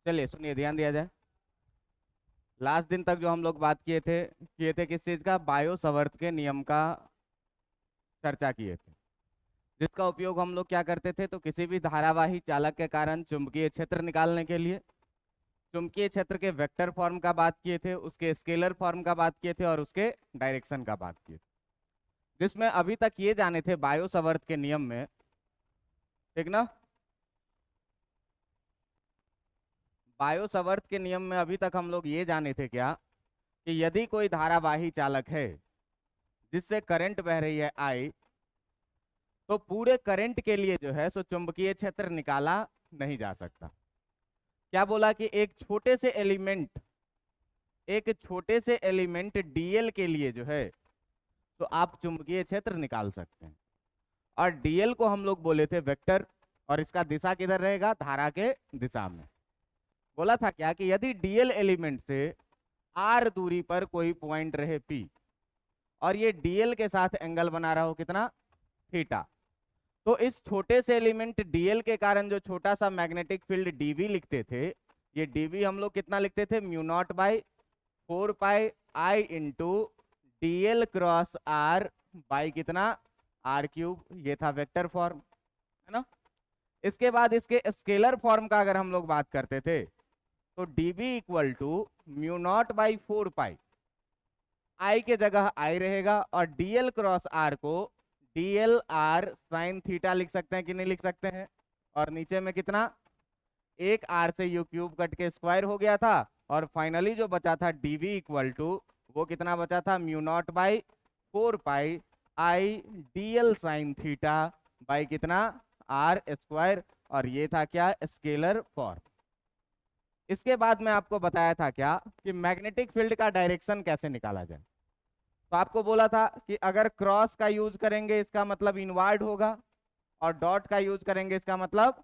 चलिए सुनिए, ध्यान दिया जाए। लास्ट दिन तक जो हम लोग बात किए थे किस चीज का, बायो सवर्त के नियम का चर्चा किए थे, जिसका उपयोग हम लोग क्या करते थे, तो किसी भी धारावाही चालक के कारण चुंबकीय क्षेत्र निकालने के लिए चुंबकीय क्षेत्र के वेक्टर फॉर्म का बात किए थे, उसके स्केलर फॉर्म का बात किए थे और उसके डायरेक्शन का बात किए थे, जिसमें अभी तक ये जाने थे बायो सवर्त के नियम में, ठीक ना। बायो सवर्त के नियम में अभी तक हम लोग ये जाने थे क्या, कि यदि कोई धारावाही चालक है जिससे करंट बह रही है आई, तो पूरे करंट के लिए जो है सो चुंबकीय क्षेत्र निकाला नहीं जा सकता। क्या बोला कि एक छोटे से एलिमेंट डीएल के लिए जो है तो आप चुंबकीय क्षेत्र निकाल सकते हैं। और डीएल को हम लोग बोले थे वेक्टर, और इसका दिशा किधर रहेगा, धारा के दिशा में। बोला था क्या कि यदि डीएल एलिमेंट से आर दूरी पर कोई पॉइंट रहे पी, और ये डीएल के साथ एंगल बना रहा हो कितना, थीटा, तो इस छोटे से एलिमेंट डीएल के कारण जो छोटा सा मैग्नेटिक फील्ड डीवी लिखते थे, ये डीवी हम लोग कितना लिखते थे, mu not by 4 pi I into dl cross r by कितना, आर क्यूब। ये था वेक्टर फॉर्म, है ना। इसके बाद इसके स्केलर फॉर्म का अगर हम लोग बात करते थे, तो dB equal to mu not by 4 pi, I के जगह आई रहेगा, और डीएल क्रॉस आर को डीएल आर साइन थीटा लिख सकते हैं कि नहीं लिख सकते हैं। और नीचे में कितना, एक आर से यू क्यूब कट के स्क्वायर हो गया था, और फाइनली जो बचा था डीवी इक्वल टू, वो कितना बचा था, mu naught by 4 pi I DL sine theta by कितना, आर स्क्वायर। और ये था क्या, स्केलर फॉर्म। इसके बाद में आपको बताया था क्या, कि मैग्नेटिक फील्ड का डायरेक्शन कैसे निकाला जाए। तो आपको बोला था कि अगर क्रॉस का यूज करेंगे इसका मतलब इनवर्ड होगा, और डॉट का यूज करेंगे इसका मतलब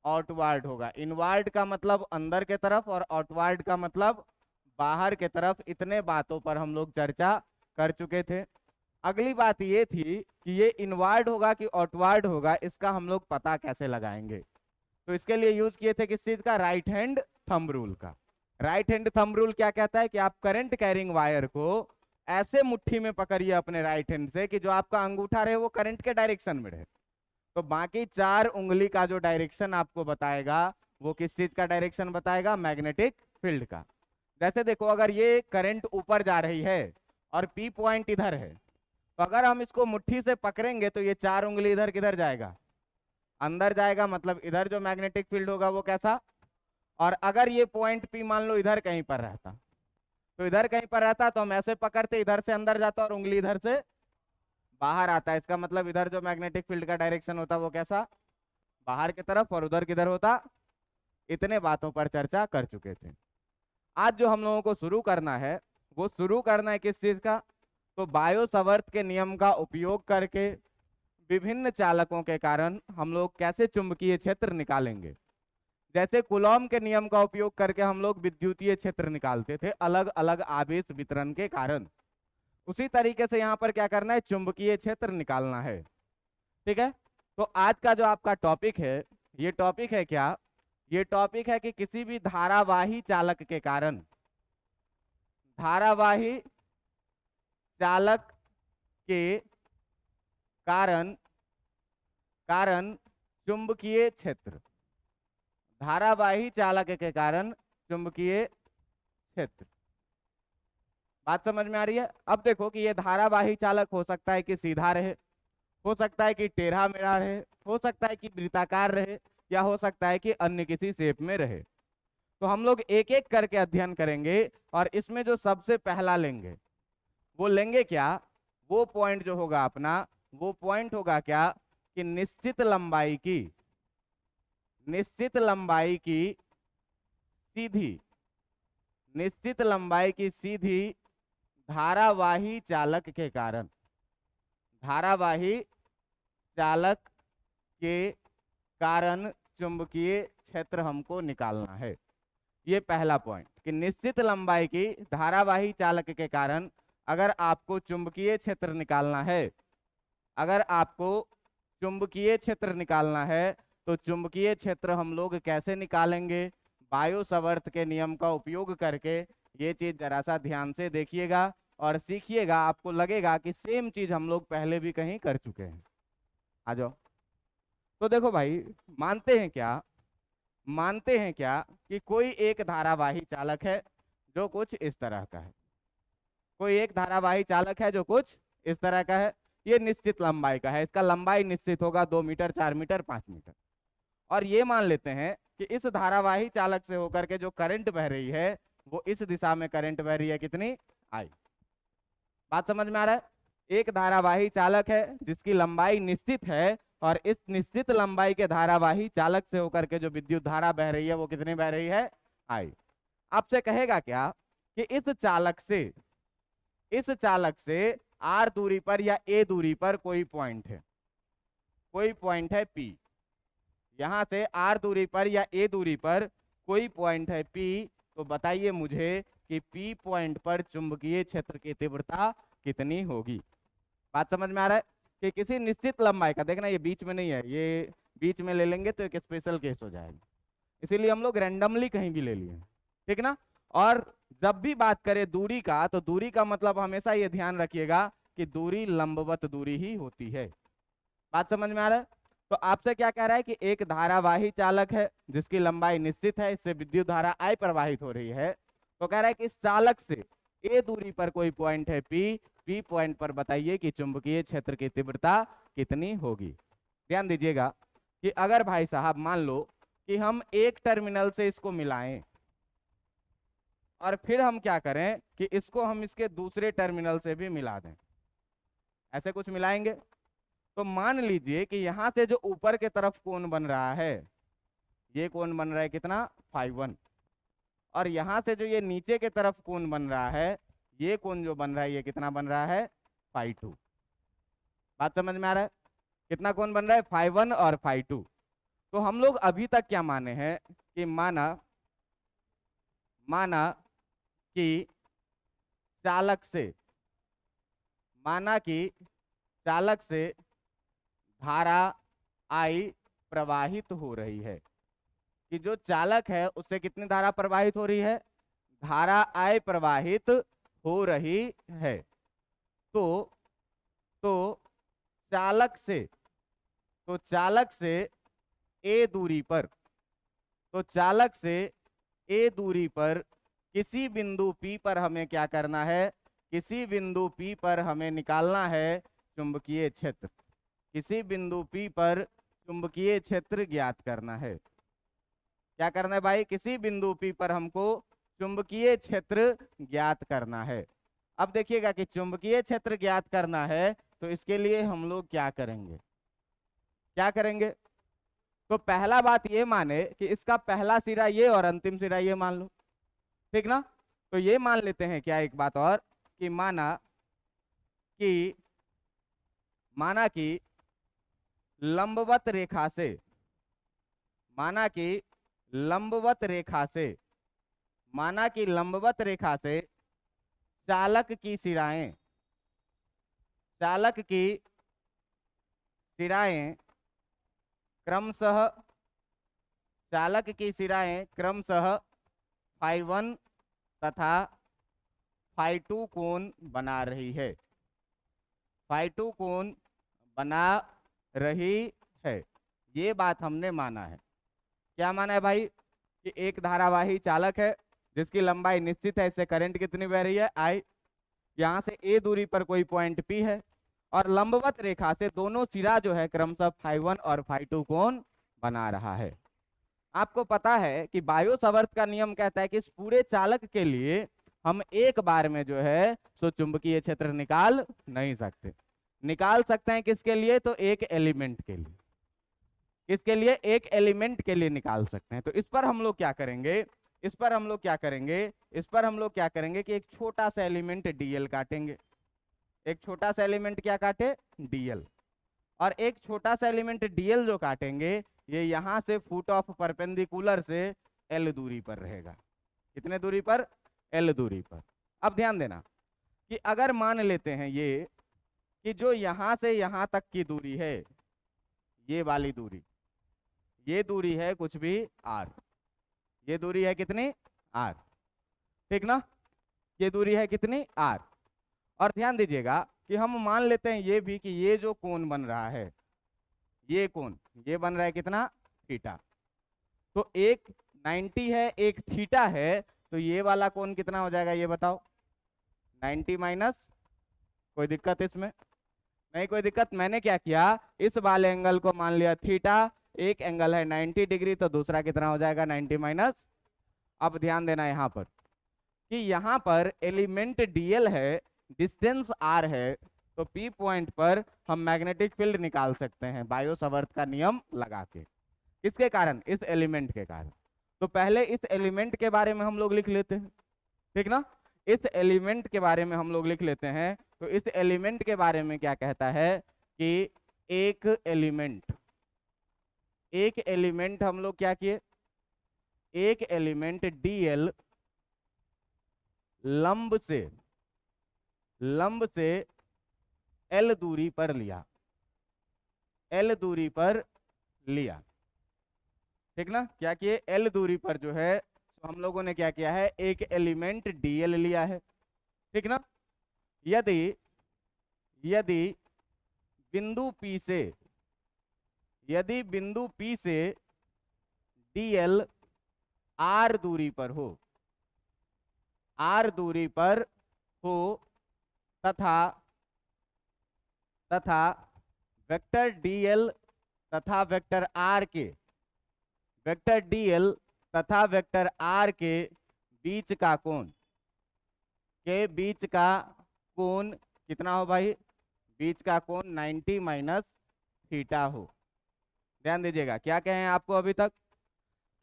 आउटवर्ड होगा। इनवर्ड का मतलब अंदर के तरफ, और आउटवर्ड का मतलब बाहर के तरफ। इतने बातों पर हम लोग चर्चा कर चुके थे। अगली बात ये थी कि ये इनवर्ड होगा कि आउटवर्ड होगा, इसका हम लोग पता कैसे लगाएंगे। तो इसके लिए यूज किए थे किस चीज का, राइट हैंड थंब रूल का। राइट हैंड थंब रूल क्या कहता है कि आप करंट कैरिंग वायर को ऐसे मुट्ठी में पकड़िए अपने राइट हैंड से कि जो आपका अंगूठा रहे वो करंट के डायरेक्शन में रहे। तो बाकी 4 उंगली का जो डायरेक्शन आपको बताएगा, वो किस चीज का डायरेक्शन बताएगा, मैग्नेटिक फील्ड का। जैसे देखो, अगर ये करंट ऊपर जा रही है और पी पॉइंट इधर है, तो अगर हम इसको मुट्ठी से पकड़ेंगे तो ये 4 उंगली इधर किधर जाएगा, अंदर जाएगा। मतलब इधर जो मैग्नेटिक फील्ड होगा वो कैसा। और अगर ये पॉइंट पी मान लो इधर कहीं पर रहता, तो इधर कहीं पर रहता तो हम ऐसे पकड़ते, इधर से अंदर जाता और उंगली इधर से बाहर आता है। इसका मतलब इधर जो मैग्नेटिक फील्ड का डायरेक्शन होता वो कैसा, बाहर की तरफ, और उधर किधर होता। इतने बातों पर चर्चा कर चुके थे। आज जो हम लोगों को शुरू करना है, वो शुरू करना है किस चीज का, तो बायो सवर्त के नियम का उपयोग करके विभिन्न चालकों के कारण हम लोग कैसे चुंबकीय क्षेत्र निकालेंगे। जैसे कुलॉम के नियम का उपयोग करके हम लोग विद्युतीय क्षेत्र निकालते थे अलग अलग आवेश वितरण के कारण, उसी तरीके से यहाँ पर क्या करना है, चुंबकीय क्षेत्र निकालना है। ठीक है। तो आज का जो आपका टॉपिक है, ये टॉपिक है क्या, ये टॉपिक है कि किसी भी धारावाही चालक के कारण, धारावाही चालक के कारण कारण चुंबकीय क्षेत्र, धारावाही चालक के कारण चुंबकीय क्षेत्र। बात समझ में आ रही है। अब देखो कि ये धारावाही चालक हो सकता है कि सीधा रहे, हो सकता है कि टेढ़ा मेढ़ा रहे, हो सकता है कि वृत्ताकार रहे, या हो सकता है कि अन्य किसी शेप में रहे। तो हम लोग एक एक करके अध्ययन करेंगे, और इसमें जो सबसे पहला लेंगे वो लेंगे क्या, वो पॉइंट जो होगा अपना, वो पॉइंट होगा क्या, कि निश्चित लंबाई की सीधी निश्चित लंबाई की सीधी धारावाही चालक के कारण, धारावाही चालक के कारण चुंबकीय क्षेत्र हमको निकालना है। ये पहला पॉइंट, कि निश्चित लंबाई की धारावाही चालक के कारण अगर आपको चुंबकीय क्षेत्र निकालना है, अगर आपको चुंबकीय क्षेत्र निकालना है, तो चुंबकीय क्षेत्र हम लोग कैसे निकालेंगे, बायो सावर्त के नियम का उपयोग करके ये चीज जरा सा ध्यान से देखिएगा और सीखिएगा, आपको लगेगा कि सेम चीज हम लोग पहले भी कहीं कर चुके हैं। आ जाओ। तो देखो भाई, मानते हैं क्या कि कोई एक धारावाही चालक है जो कुछ इस तरह का है। कोई एक धारावाही चालक है जो कुछ इस तरह का है, ये निश्चित लंबाई का है, इसका लंबाई निश्चित होगा 2 मीटर, 4 मीटर, 5 मीटर। और ये मान लेते हैं कि इस धारावाही चालक से होकर के जो करंट बह रही है वो इस दिशा में करंट बह रही है, कितनी, आई। बात समझ में आ रहा है? एक धारावाही चालक है जिसकी लंबाई निश्चित है और इस निश्चित लंबाई के धारावाही चालक से होकर के जो विद्युत धारा बह रही है वो कितनी बह रही है, आई। आपसे कहेगा क्या कि इस चालक से आर दूरी पर या ए दूरी पर कोई पॉइंट है पी। यहां से आर दूरी पर या ए दूरी पर कोई पॉइंट है पी, तो बताइए मुझे कि पी पॉइंट पर चुंबकीय क्षेत्र की तीव्रता कितनी होगी। बात समझ में आ रहा है कि किसी निश्चित लंबाई का, देखना ये बीच में नहीं है, ये बीच में ले लेंगे तो एक स्पेशल केस हो जाएगा, इसीलिए हम लोग रैंडमली कहीं भी ले लिए, ठीक ना। और जब भी बात करें दूरी का, तो दूरी का मतलब हमेशा ये ध्यान रखिएगा कि दूरी लंबवत दूरी ही होती है। बात समझ में आ रहा है? तो आपसे क्या कह रहा है कि एक धारावाही चालक है जिसकी लंबाई निश्चित है, इससे विद्युत धारा आई प्रवाहित हो रही है। तो कह रहा है कि इस चालक से ए दूरी पर कोई पॉइंट है पी पॉइंट पर बताइए कि चुंबकीय क्षेत्र की तीव्रता कितनी होगी। ध्यान दीजिएगा कि अगर भाई साहब मान लो कि हम एक टर्मिनल से इसको मिलाएं और फिर हम क्या करें कि इसको हम इसके दूसरे टर्मिनल से भी मिला दें, ऐसे कुछ मिलाएंगे, तो मान लीजिए कि यहां से जो ऊपर के तरफ कोण बन रहा है, ये कोण बन रहा है कितना, φ1। और यहां से जो ये नीचे के तरफ कोण बन रहा है, ये कोण जो बन रहा है ये कितना बन रहा है, φ2। बात समझ में आ रहा है? कितना कोण बन रहा है, φ1 और φ2। तो हम लोग अभी तक क्या माने हैं कि माना कि चालक से धारा आई प्रवाहित हो रही है, कि जो चालक है उससे कितनी धारा प्रवाहित हो रही है, धारा आई प्रवाहित हो रही है। तो चालक से ए दूरी पर किसी बिंदु P पर हमें क्या करना है, किसी बिंदु P पर हमें निकालना है चुंबकीय क्षेत्र, किसी बिंदु P पर चुंबकीय क्षेत्र ज्ञात करना है। क्या करना है भाई, किसी बिंदु P पर हमको चुंबकीय क्षेत्र ज्ञात करना है। अब देखिएगा कि चुंबकीय क्षेत्र ज्ञात करना है तो इसके लिए हम लोग क्या करेंगे, तो पहला बात ये माने कि इसका पहला सिरा ये और अंतिम सिरा ये मान लो, ठीक ना। तो ये मान लेते हैं क्या, एक बात और, कि माना कि लंबवत रेखा से चालक की सिराएं क्रमशः φ1 तथा φ2 कोण बना रही है। ये बात हमने माना है। क्या माना है भाई, कि एक धारावाही चालक है जिसकी लंबाई निश्चित है, इससे करंट कितनी बह रही है, आई। यहां से ए दूरी पर कोई पॉइंट P है और लंबवत रेखा से दोनों सिरा जो है क्रमशः φ1 और φ2 कोण बना रहा है। आपको पता है कि बायो सावर्त का नियम कहता है कि इस पूरे चालक के लिए हम एक बार में जो है सो चुंबकीय क्षेत्र निकाल नहीं सकते। निकाल सकते हैं किसके लिए, तो एक एलिमेंट के लिए, किसके लिए, एक एलिमेंट के लिए निकाल सकते हैं। तो इस पर हम लोग क्या करेंगे कि एक छोटा सा एलिमेंट डीएल काटेंगे। एक छोटा सा एलिमेंट क्या काटे, डीएल। और एक छोटा सा एलिमेंट डीएल जो काटेंगे ये यहां से फुट ऑफ परपेंडिकुलर से एल दूरी पर रहेगा। कितने दूरी पर, एल दूरी पर। अब ध्यान देना कि अगर मान लेते हैं ये कि जो यहां से यहां तक की दूरी है, ये वाली दूरी, ये दूरी है कुछ भी आर, ये दूरी है कितनी, r, ठीक ना, ये दूरी है कितनी, r। और ध्यान दीजिएगा कि हम मान लेते हैं ये भी कि ये जो कोण बन रहा है, ये कोण ये बन रहा है कितना, थीटा। तो एक 90 है, एक थीटा है, तो ये वाला कोण कितना हो जाएगा ये बताओ, 90 माइनस, कोई दिक्कत इसमें नहीं, कोई दिक्कत। मैंने क्या किया, इस वाले एंगल को मान लिया थीटा, एक एंगल है 90 डिग्री, तो दूसरा कितना हो जाएगा 90 माइनस। अब ध्यान देना यहाँ पर कि यहाँ पर एलिमेंट डीएल है, डिस्टेंस आर है, तो पी पॉइंट पर हम मैग्नेटिक फील्ड निकाल सकते हैं बायो सावर्त का नियम लगा के। किसके कारण, इस एलिमेंट के कारण। तो पहले इस एलिमेंट के बारे में हम लोग लिख लेते हैं, ठीक ना, इस एलिमेंट के बारे में हम लोग लिख लेते हैं। तो इस एलिमेंट के बारे में क्या कहता है कि एक एलिमेंट हम लोग क्या किए, एक एलिमेंट डीएल लंब से एल दूरी पर लिया, एल दूरी पर लिया, ठीक ना, क्या किए, एल दूरी पर जो है, तो हम लोगों ने क्या किया है, एक एलिमेंट डीएल लिया है, ठीक ना। यदि यदि बिंदु P से, यदि बिंदु P से डीएल आर दूरी पर हो, आर दूरी पर हो, तथा वेक्टर डीएल तथा वेक्टर आर के, वेक्टर डीएल तथा वेक्टर आर के बीच का कोण, के बीच का कोण कितना हो भाई, बीच का कोण 90 माइनस थीटा हो। ध्यान दीजिएगा क्या कहे हैं आपको अभी तक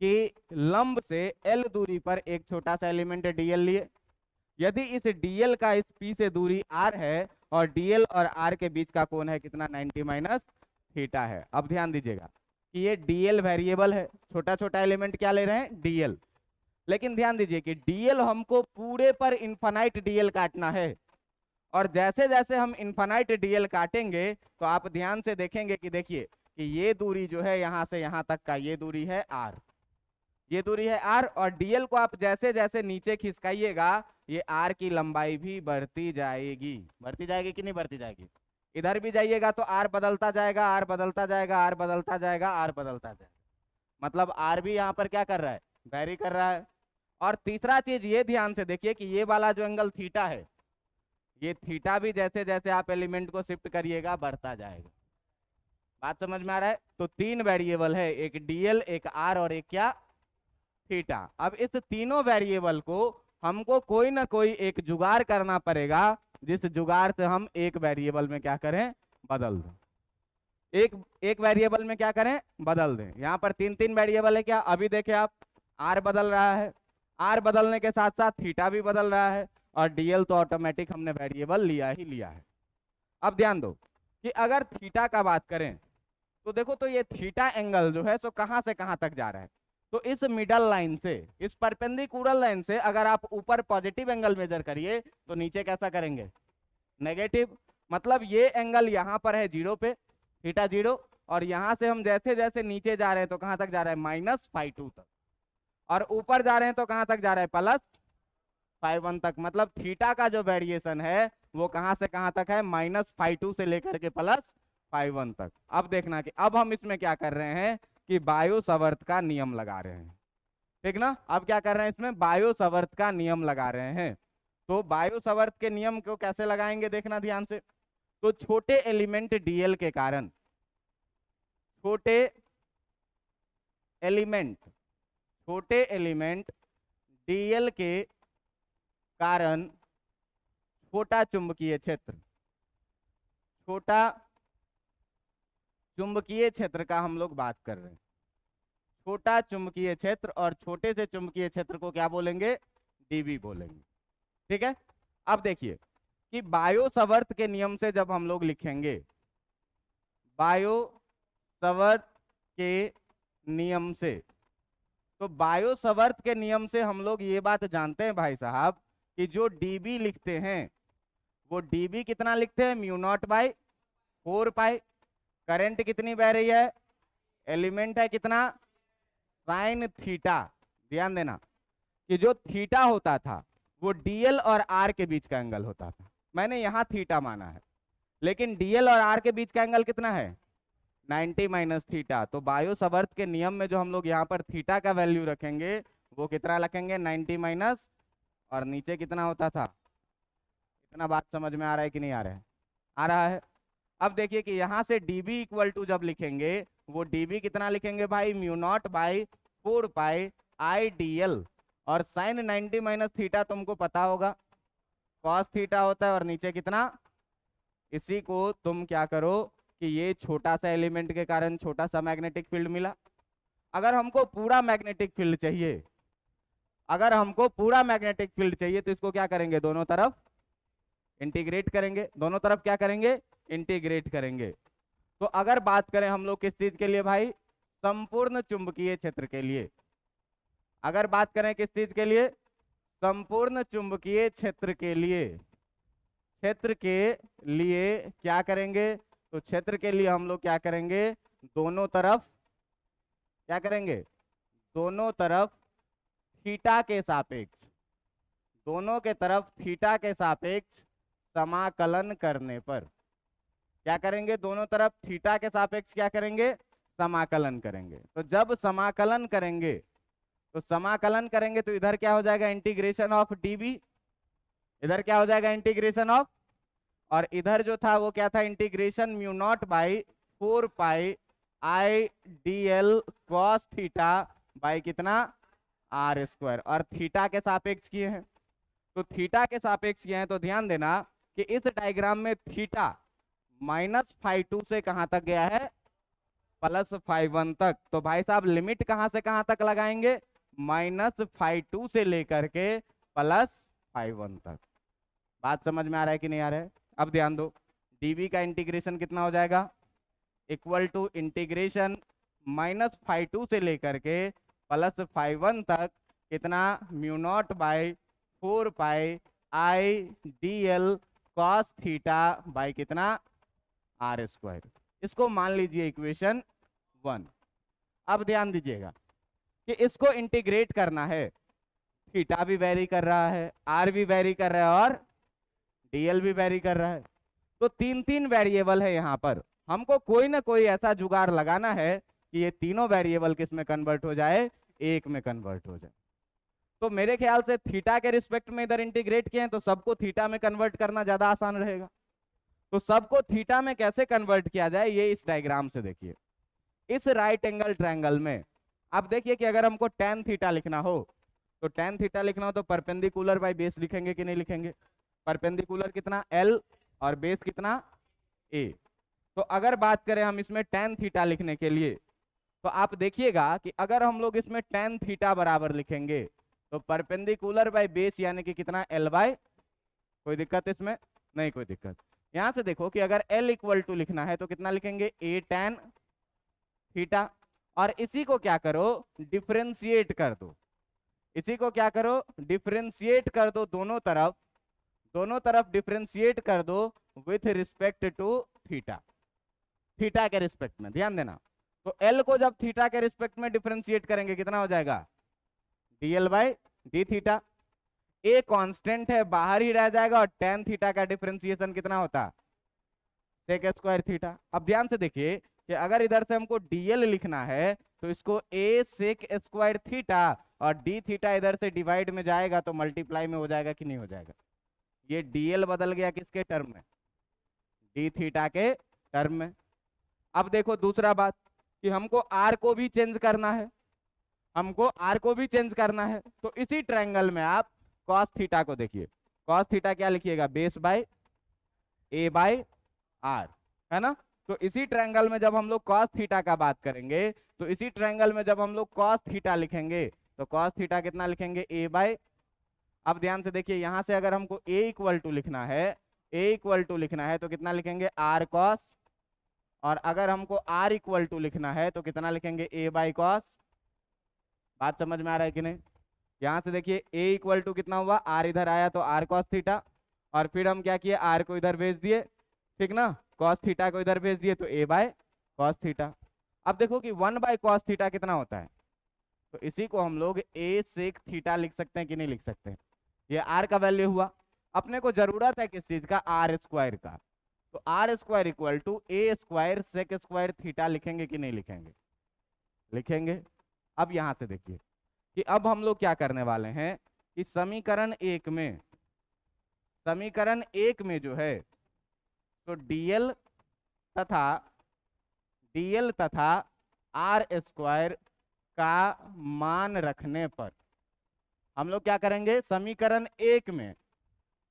कि लंब से एल दूरी पर एक छोटा सा एलिमेंट डीएल लिए, यदि इस डीएल का इस पी से दूरी आर है और डीएल और आर के बीच का कोण है कितना, 90 माइनस थीटा है। अब ध्यान दीजिएगा कि ये डीएल वेरिएबल है, छोटा छोटा एलिमेंट क्या ले रहे हैं, डीएल। लेकिन ध्यान दीजिए कि डीएल हमको पूरे पर इनफाइनाइट डीएल काटना है, और जैसे जैसे हम इनफाइनाइट डीएल काटेंगे तो आप ध्यान से देखेंगे कि देखिए कि ये दूरी जो है यहां से यहां तक का, ये दूरी है आर, ये दूरी है आर, और डीएल को आप जैसे जैसे नीचे खिसकाइएगा ये आर की लंबाई भी बढ़ती जाएगी, बढ़ती जाएगी कि नहीं बढ़ती जाएगी। इधर भी जाइएगा तो आर बदलता जाएगा, आर बदलता जाएगा, आर बदलता जाएगा, आर बदलता जाएगा, मतलब आर भी यहाँ पर क्या कर रहा है, वैरी कर रहा है। और तीसरा चीज ये ध्यान से देखिए कि ये वाला जो एंगल थीटा है, ये थीटा भी जैसे जैसे आप एलिमेंट को शिफ्ट करिएगा बढ़ता जाएगा। बात समझ में आ रहा है। तो तीन वेरिएबल है, एक डीएल, एक आर और एक क्या, थीटा। अब इस तीनों वेरिएबल को हमको कोई ना कोई एक जुगाड़ करना पड़ेगा, जिस जुगाड़ से हम एक वेरिएबल में क्या करें, बदल दें, एक वेरिएबल में क्या करें, बदल दें। यहाँ पर तीन तीन वेरिएबल है क्या, अभी देखें आप, आर बदल रहा है, आर बदलने के साथ साथ थीटा भी बदल रहा है, और डीएल तो ऑटोमेटिक हमने वेरिएबल लिया ही लिया है। अब ध्यान दो कि अगर थीटा का बात करें तो देखो, तो ये थीटा एंगल जो है सो कहां से कहां तक जा रहा है, तो इस मिडल लाइन से, इस परपेंडिकुलर लाइन से अगर आप ऊपर पॉजिटिव एंगल मेजर करिए तो नीचे कैसा करेंगे, नेगेटिव। मतलब ये एंगल यहाँ पर है 0 पे, थीटा 0, और यहां से हम जैसे जैसे नीचे जा रहे हैं तो कहां तक जा रहा है, -φ2 तक, और ऊपर जा रहे हैं तो कहां तक जा रहा है, +φ1 तक। मतलब थीटा का जो वेरिएशन है वो कहां से कहां तक है, -φ2 से लेकर के +φ1 तक। अब देखना कि अब हम इसमें क्या कर रहे हैं कि बायो सावर्त का नियम लगा रहे हैं, ठीक ना। अब क्या कर रहे हैं, इसमें बायो सावर्त का नियम लगा रहे हैं। तो बायो सावर्त के नियम को कैसे लगाएंगे देखना ध्यान से। तो छोटे एलिमेंट डीएल के कारण, छोटे एलिमेंट डीएल के कारण छोटा चुंबकीय क्षेत्र, छोटा चुंबकीय क्षेत्र का हम लोग बात कर रहे हैं, छोटा चुंबकीय क्षेत्र, और छोटे से चुंबकीय क्षेत्र को क्या बोलेंगे, डीबी बोलेंगे, ठीक है। अब देखिए कि बायो सावर्त के नियम से जब हम लोग लिखेंगे, बायो सावर्त के नियम से, तो बायो सावर्त के नियम से हम लोग ये बात जानते हैं भाई साहब कि जो डीबी लिखते हैं वो डीबी कितना लिखते हैं, μ0/4 पाई। करंट कितनी बह रही है, एलिमेंट है कितना, साइन थीटा। ध्यान देना कि जो थीटा होता था वो डीएल और आर के बीच का एंगल होता था। मैंने यहां थीटा माना है, लेकिन डीएल और आर के बीच का एंगल कितना है? 90 माइनस थीटा। तो बायो सवर्त के नियम में जो हम लोग यहाँ पर थीटा का वैल्यू रखेंगे वो कितना रखेंगे? 90 माइनस, और नीचे कितना होता था? इतना बात समझ में आ रहा है कि नहीं आ रहा है? आ रहा है। अब देखिए कि यहाँ से dB इक्वल टू जब लिखेंगे, वो dB कितना लिखेंगे भाई? Mu naught by 4 pi I D L, और साइन 90 माइनस थीटा तुमको पता होगा कॉस थीटा होता है, और नीचे कितना? इसी को तुम क्या करो कि ये छोटा सा एलिमेंट के कारण छोटा सा मैग्नेटिक फील्ड मिला। अगर हमको पूरा मैग्नेटिक फील्ड चाहिए, अगर हमको पूरा मैग्नेटिक फील्ड चाहिए तो इसको क्या करेंगे? दोनों तरफ इंटीग्रेट करेंगे। दोनों तरफ क्या करेंगे? इंटीग्रेट करेंगे। तो अगर बात करें हम लोग किस चीज के लिए भाई? संपूर्ण चुंबकीय क्षेत्र के लिए। अगर बात करें किस चीज के लिए? संपूर्ण चुंबकीय क्षेत्र के लिए। क्षेत्र के लिए क्या करेंगे? तो क्षेत्र के लिए हम लोग क्या करेंगे? दोनों तरफ क्या करेंगे? दोनों तरफ थीटा के सापेक्ष, दोनों के तरफ थीटा के सापेक्ष समाकलन करने पर क्या करेंगे? दोनों तरफ थीटा के सापेक्ष क्या करेंगे? समाकलन करेंगे। तो जब समाकलन करेंगे, तो समाकलन करेंगे तो इधर क्या हो जाएगा? Integration of dB. इधर क्या हो जाएगा? इंटीग्रेशन ऑफ, और इधर जो था वो क्या था? Integration mu not by 4 pi I D L cos theta by कितना? R square. और थीटा के सापेक्ष किए हैं, तो थीटा के सापेक्ष किए हैं तो ध्यान देना कि इस डायग्राम में थीटा -φ2 से कहां तक गया है? +φ1 तक। तो भाई साहब लिमिट कहां से कहां तक लगाएंगे? -φ2 से लेकर के +φ1 तक। बात समझ में आ रहा है कि नहीं आ रहा है? अब ध्यान दो, dv का इंटीग्रेशन कितना हो जाएगा? इक्वल टू इंटीग्रेशन -φ2 से लेकर के +φ1 तक कितना? Mu not by 4 pi I D L cos theta by कितना? R square. इसको मान लीजिए इक्वेशन 1। अब ध्यान दीजिएगा कि इसको इंटीग्रेट करना है, थीटा भी वेरी कर रहा है, आर भी वेरी कर रहा है, और डीएल भी वेरी कर रहा है। तो तीन वेरिएबल है यहाँ पर। हमको कोई ना कोई ऐसा जुगाड़ लगाना है कि ये तीनों वेरिएबल किस में कन्वर्ट हो जाए? एक में कन्वर्ट हो जाए। तो मेरे ख्याल से थीटा के रिस्पेक्ट में इधर इंटीग्रेट किए हैं, तो सबको थीटा में कन्वर्ट करना ज्यादा आसान रहेगा। तो सबको थीटा में कैसे कन्वर्ट किया जाए, ये इस डायग्राम से देखिए। इस राइट एंगल ट्रायंगल में आप देखिए कि अगर हमको tan थीटा लिखना हो, तो tan थीटा लिखना हो तो परपेंडिकुलर बाय बेस लिखेंगे कि नहीं लिखेंगे? परपेंडिकुलर कितना? L, और बेस कितना? A। तो अगर बात करें हम इसमें tan थीटा लिखने के लिए, तो आप देखिएगा कि अगर हम लोग इसमें tan थीटा बराबर लिखेंगे तो परपेंडिकुलर बाय बेस यानी कि कितना? L बाय, कोई दिक्कत इसमें? नहीं कोई दिक्कत। यहां से देखो कि अगर L इक्वल टू लिखना है तो कितना लिखेंगे? A tan theta. और इसी को क्या करो? डिफरेंशिएट कर दो। इसी को क्या करो? डिफरेंशिएट कर दो दोनों तरफ, दोनों तरफ डिफरेंशिएट कर दो with respect to theta, theta के रिस्पेक्ट में। ध्यान देना, तो L को जब थीटा के रिस्पेक्ट में डिफरेंशिएट करेंगे कितना हो जाएगा? dl by D theta. A constant है, बाहर ही रह जाएगा, और tan थीटा का डिफरेंशिएशन कितना होता? Sec square theta. अब ध्यान से देखिए कि अगर इधर से हमको dl लिखना है तो इसको a सेक स्क्वायर थीटा, और d थीटा इधर से डिवाइड में जाएगा तो मल्टीप्लाई में हो जाएगा कि नहीं हो जाएगा? ये dl बदल गया किसके टर्म में? d थीटा के टर्म में। अब देखो दूसरा बात कि हमको r को भी चेंज करना है, हमको r को भी चेंज करना है। तो इसी ट्रायंगल में आप cos थीटा को देखिए। cos थीटा क्या लिखिएगा? Base by a by r, है ना? तो इसी ट्रायंगल में जब हम लोग cos थीटा का बात करेंगे, तो इसी ट्रायंगल में जब हम लोग cos थीटा लिखेंगे तो cos थीटा कितना लिखेंगे? a by. अब ध्यान से देखिए, यहां से अगर हमको a इक्वल टू लिखना है, a इक्वल टू लिखना है तो कितना लिखेंगे? r cos। और अगर हमको r इक्वल टू लिखना है तो कितना लिखेंगे? a by cos। बात समझ में आ रहा है कि नहीं? यहां से देखिए a इक्वल टू कितना हुआ? r इधर आया तो r cos थीटा, और फिर हम क्या किए? r को इधर भेज दिए, ठीक ना? cos थीटा को इधर भेज दिए तो a बाय cos थीटा। अब देखो कि 1 बाय cos थीटा कितना होता है? तो इसी को हम लोग a sec थीटा लिख सकते हैं कि नहीं लिख सकते हैं? ये r का वैल्यू हुआ। अपने को जरूरत है किस चीज का? आर स्क्वायर का। तो r square equal to a square sec square theta लिखेंगे कि नहीं लिखेंगे? लिखेंगे। अब यहां से देखिए कि अब हम लोग क्या करने वाले हैं कि समीकरण एक में जो है तो डीएल तथा आर स्क्वायर का मान रखने पर हम लोग क्या करेंगे? समीकरण एक में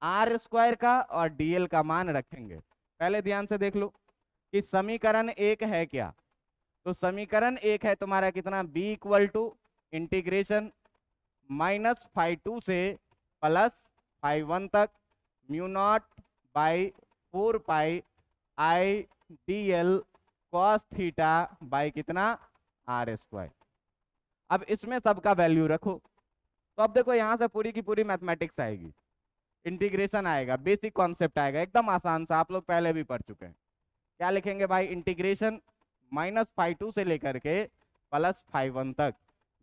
आर स्क्वायर का और डीएल का मान रखेंगे। पहले ध्यान से देख लो कि समीकरण एक है क्या। तो समीकरण एक है तुम्हारा कितना? b इक्वल टू इंटीग्रेशन -φ2 से +φ1 तक mu not by 4 pi dl cos theta by कितना? R square. अब इसमें सबका वैल्यू रखो। तो अब देखो यहां से पूरी की पूरी मैथमेटिक्स आएगी, इंटीग्रेशन आएगा, बेसिक कॉन्सेप्ट आएगा, एकदम आसान सा, आप लोग पहले भी पढ़ चुके हैं। क्या लिखेंगे भाई? इंटीग्रेशन -φ2 से लेकर के +φ1 तक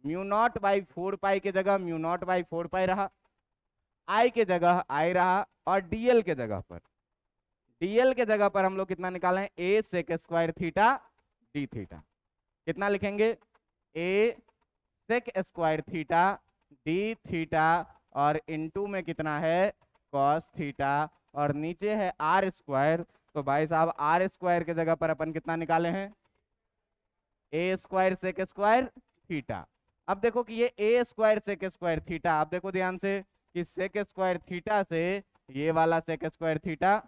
म्यू नॉट बाई 4 पाई के जगह म्यू नॉट बाई 4 पाई रहा, आई के जगह आई रहा, और डीएल के जगह पर हम लोग कितना निकालें? a sec square theta d theta. कितना लिखेंगे? a sec square theta d theta, और इनटू में कितना है? कॉस थीटा, और नीचे है आर स्क्वायर। तो भाई साहब आर स्क्वायर के जगह पर अपन कितना निकाले हैं? ए स्क्वायर सेक स्क्वायर थीटा। अब देखो कि ये ए स्क्वायर सेक स्क्वायर थीटा, अब देखो ध्यान से कि सेक स्क्वायर थीटा से ये वाला सेक स्क्वायर थीटा,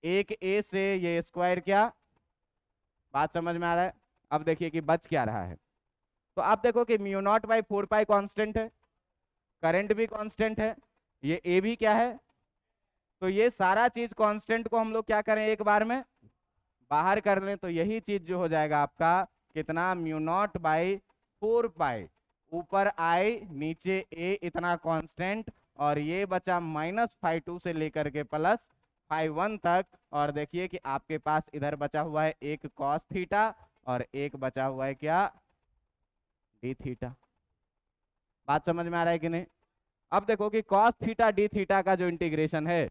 एक ए से ये स्क्वायर, क्या बात समझ में आ रहा है? अब देखिए कि बच क्या रहा है। तो आप देखो कि mu naught by 4 pi constant है, करंट भी कांस्टेंट है, ये ए भी क्या है? तो ये सारा चीज कांस्टेंट को हम लोग क्या करें? एक बार में बाहर कर लें, तो यही चीज जो हो जाएगा आपका कितना? म्यू नॉट बाई 4 पाई, ऊपर आई नीचे ए, इतना कांस्टेंट, और ये बचा -φ2 से लेकर के +φ1 तक। और देखिए कि आपके पास इधर बचा हुआ है एक कॉस थीटा और एक बचा हुआ है क्या? D theta. बात समझ में आ रहा है कि नहीं? अब देखो कि cos थीटा डी थीटा का जो इंटीग्रेशन है,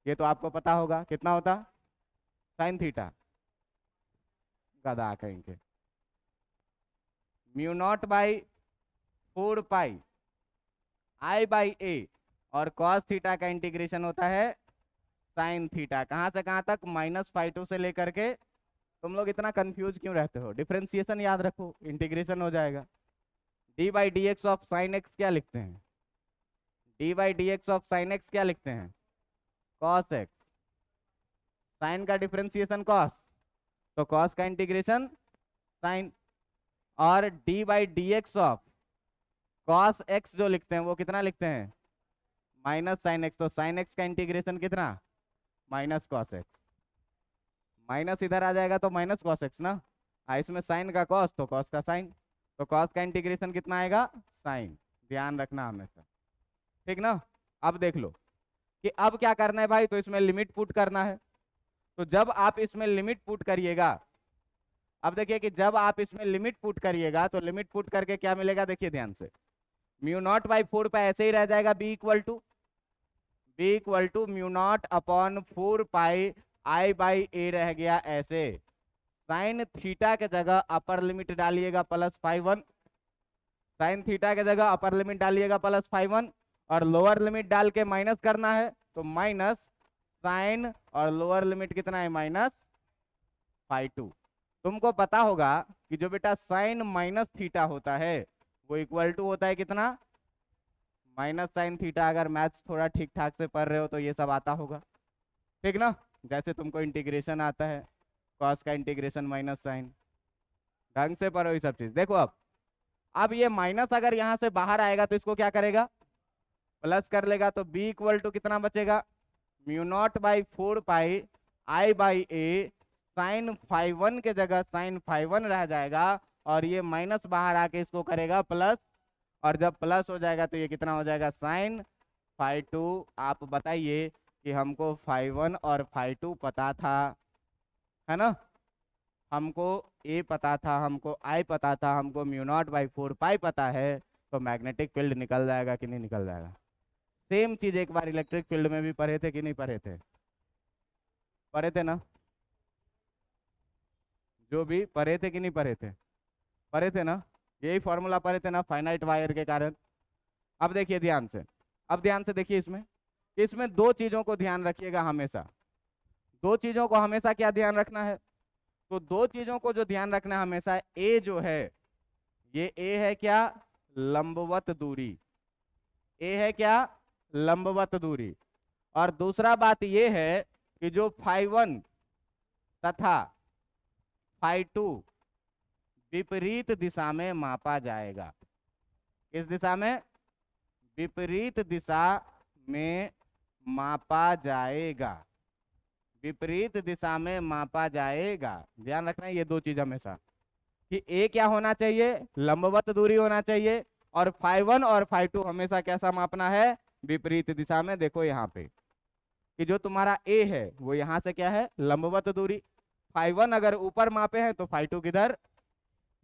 ये तो आपको पता होगा कितना होता? साइन थीटा, गधा कहीं के, mu not by 4 pi I by A, और cos थीटा का इंटीग्रेशन होता है साइन थीटा। कहां से कहां तक? -φ2 से लेकर के। तुम लोग इतना कंफ्यूज क्यों रहते हो? डिफरेंशिएशन याद रखो, इंटीग्रेशन हो जाएगा। D by D x of sine x क्या लिखते हैं? D by D x of sine x क्या लिखते हैं? Cos x. साइन का डिफरेंशिएशन कॉस, तो कॉस का इंटीग्रेशन साइन। और D by D x of cos x जो लिखते हैं वो कितना लिखते हैं? Minus sine x. तो साइन एक्स का इंटीग्रेशन कितना? Minus cos x. माइनस इधर आ जाएगा तो माइनस कॉस एक्स ना, इसमें साइन का कॉस तो कॉस का साइन, तो कॉस का इंटीग्रेशन कितना आएगा? साइन। ध्यान रखना हमेशा, ठीक ना? अब देख लो कि अब क्या करना है भाई, तो इसमें लिमिट पुट करना है। तो जब आप इसमें लिमिट पुट करिएगा, अब देखिए कि जब आप इसमें लिमिट पुट करिएगा तो लिमिट पुट करके क्या मिलेगा? देखिए ध्यान से, म्यू नॉट बाई 4 पाई ऐसे ही रह जाएगा, B equal to mu nought upon 4 pi I by A रह गया ऐसे। साइन थीटा के जगह अपर लिमिट डालिएगा +φ1, साइन थीटा के जगह अपर लिमिट डालिएगा +φ1, और लोअर लिमिट डाल के माइनस करना है, तो माइनस साइन, और लोअर लिमिट कितना है? -φ2। तुमको पता होगा कि जो बेटा साइन माइनस थीटा होता है वो इक्वल टू होता है कितना? Minus sine theta. अगर मैथ्स थोड़ा ठीक ठाक से पढ़ रहे हो तो ये सब आता होगा, ठीक ना? जैसे तुमको इंटीग्रेशन आता है, कॉस का इंटीग्रेशन माइनस साइन, ढंग से पढ़ो ये सब चीज। देखो अब ये माइनस अगर यहाँ से बाहर आएगा तो इसको क्या करेगा? प्लस कर लेगा। तो b इक्वल टू कितना बचेगा? Mu not by 4 pi I by A, sine φ1 के जगह साइन φ1 रह जाएगा, और ये माइनस बाहर आके इसको करेगा प्लस, और जब प्लस हो जाएगा तो ये कितना हो जाएगा? साइन φ2। आप बताइए कि हमको φ1 और φ2 पता था, है ना? हमको ए पता था, हमको आई पता था, हमको म्यू नॉट बाई 4 पाई पता है, तो मैग्नेटिक फील्ड निकल जाएगा कि नहीं निकल जाएगा। सेम चीज एक बार इलेक्ट्रिक फील्ड में भी पढ़े थे कि नहीं पढ़े थे? पढ़े थे ना? जो भी पढ़े थे कि नहीं पढ़े थे? पढ़े थे ना? यही फॉर्मूला पढ़े थे ना फाइनाइट वायर के कारण। अब देखिए ध्यान से, अब ध्यान से देखिए इसमें, इसमें दो चीजों को ध्यान रखिएगा हमेशा। दो चीजों को हमेशा क्या ध्यान रखना है? तो दो चीजों को जो ध्यान रखना है हमेशा, ए जो है, ये ए है क्या? लंबवत दूरी। ए है क्या? लंबवत दूरी। और दूसरा बात ये है कि जो φ1 तथा φ2 विपरीत दिशा में मापा जाएगा। किस दिशा में? विपरीत दिशा में मापा जाएगा। विपरीत दिशा में मापा जाएगा। ध्यान रखना है ये दो चीज हमेशा, कि ए क्या होना चाहिए? लंबवत दूरी होना चाहिए, और φ1 और φ2 हमेशा कैसा मापना है? विपरीत दिशा में। देखो यहाँ पे कि जो तुम्हारा ए है वो यहाँ से क्या है? लंबवत दूरी। φ1 अगर ऊपर मापे हैं तो φ2 किधर?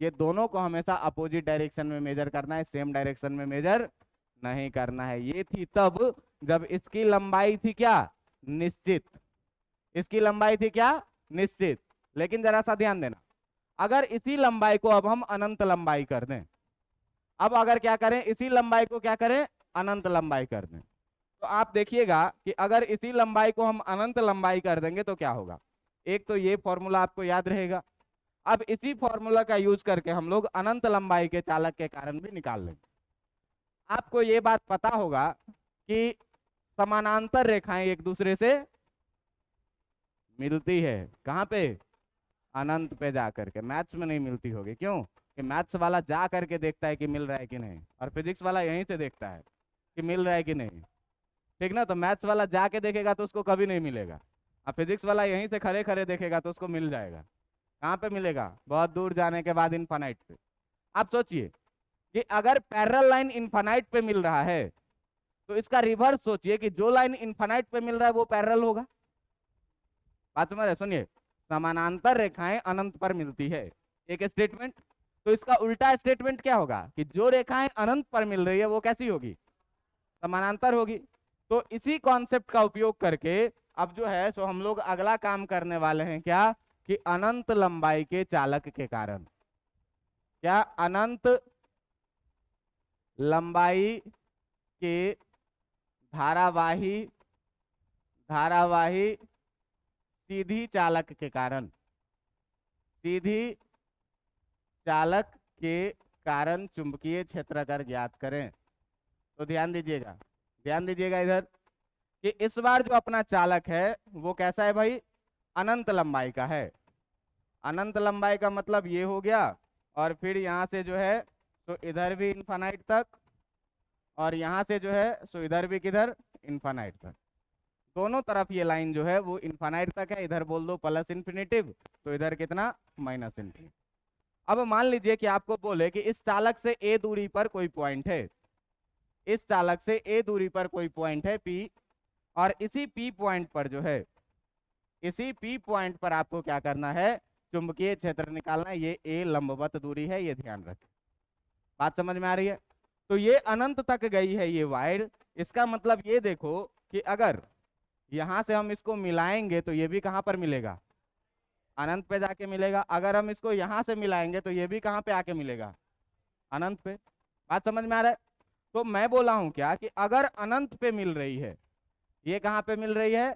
ये दोनों को हमेशा अपोजिट डायरेक्शन में मेजर करना है, सेम डायरेक्शन में मेजर नहीं करना है। ये थी तब जब इसकी लंबाई थी क्या? निश्चित। इसकी लंबाई थी क्या? निश्चित। लेकिन जरा सा ध्यान देना, अगर इसी लंबाई को अब हम अनंत लंबाई कर दें, अब अगर क्या करें, इसी लंबाई को क्या करें? अनंत लंबाई कर दें, तो आप देखिएगा कि अगर इसी लंबाई को हम अनंत लंबाई कर देंगे तो क्या होगा? एक तो ये फॉर्मूला आपको याद रहेगा। अब इसी फॉर्मूला का यूज करके हम लोग अनंत लंबाई के चालक के कारण भी निकाल लेंगे। आपको ये बात पता होगा कि समानांतर रेखाएं एक दूसरे से मिलती है। कहाँ पे? अनंत पे जा करके। मैथ्स में नहीं मिलती होगी, क्यों? कि मैथ्स वाला जा करके देखता है कि मिल रहा है कि नहीं, और फिजिक्स वाला यहीं से देखता है कि मिल रहा है कि नहीं। ठीक ना? तो मैथ्स वाला जाके देखेगा तो उसको कभी नहीं मिलेगा, और फिजिक्स वाला यहीं से खड़े खड़े देखेगा तो उसको मिल जाएगा। कहाँ पे मिलेगा? बहुत दूर जाने के बाद इनफाइनाइट पे। आप सोचिए कि अगर पैरेलल लाइन इनफाइनाइट पे मिल रहा है तो इसका रिवर्स सोचिए कि जो लाइन इनफाइनाइट पे मिल रहा है वो पैरेलल होगा। बात समझ रहे? सुनिए, समानांतर रेखाएं अनंत पर मिलती है, एक स्टेटमेंट। तो इसका उल्टा स्टेटमेंट क्या होगा कि जो रेखाएं अनंत पर मिल रही है वो कैसी होगी? समानांतर होगी। तो इसी कॉन्सेप्ट का उपयोग करके अब जो है सो हम लोग अगला काम करने वाले हैं क्या? कि अनंत लंबाई के चालक के कारण, क्या अनंत लंबाई के धारावाही धारावाही सीधी चालक के कारण, सीधी चालक के कारण चुंबकीय क्षेत्र अगर ज्ञात करें तो ध्यान दीजिएगा, ध्यान दीजिएगा इधर, कि इस बार जो अपना चालक है वो कैसा है भाई? अनंत लंबाई का है। अनंत लंबाई का मतलब ये हो गया, और फिर यहाँ से जो है तो इधर भी इनफाइनाइट तक, और यहाँ से जो है सो इधर भी किधर? इनफाइनाइट तक। दोनों तरफ ये लाइन जो है वो इनफाइनाइट तक है। इधर बोल दो प्लस इन्फिनेटिव, तो इधर कितना? Minus infinitive. अब मान लीजिए कि आपको बोले कि इस चालक से ए दूरी पर कोई पॉइंट है, इस चालक से ए दूरी पर कोई पॉइंट है पी, और इसी पी पॉइंट पर जो है, इसी पी पॉइंट पर आपको क्या करना है? चुंबकीय क्षेत्र निकालना है। ये ए लंबवत दूरी है, ये ध्यान रखें। बात समझ में आ रही है? तो ये अनंत तक गई है ये वायर। इसका मतलब ये देखो कि अगर यहां से हम इसको मिलाएंगे तो ये भी कहां पर मिलेगा? अनंत पे जाके मिलेगा। अगर हम इसको यहां से मिलाएंगे तो ये भी कहां पे आके मिलेगा? अनंत पे। बात समझ में आ रहा है? तो मैं बोला हूं क्या कि अगर अनंत पे मिल रही है, ये कहां पे मिल रही है?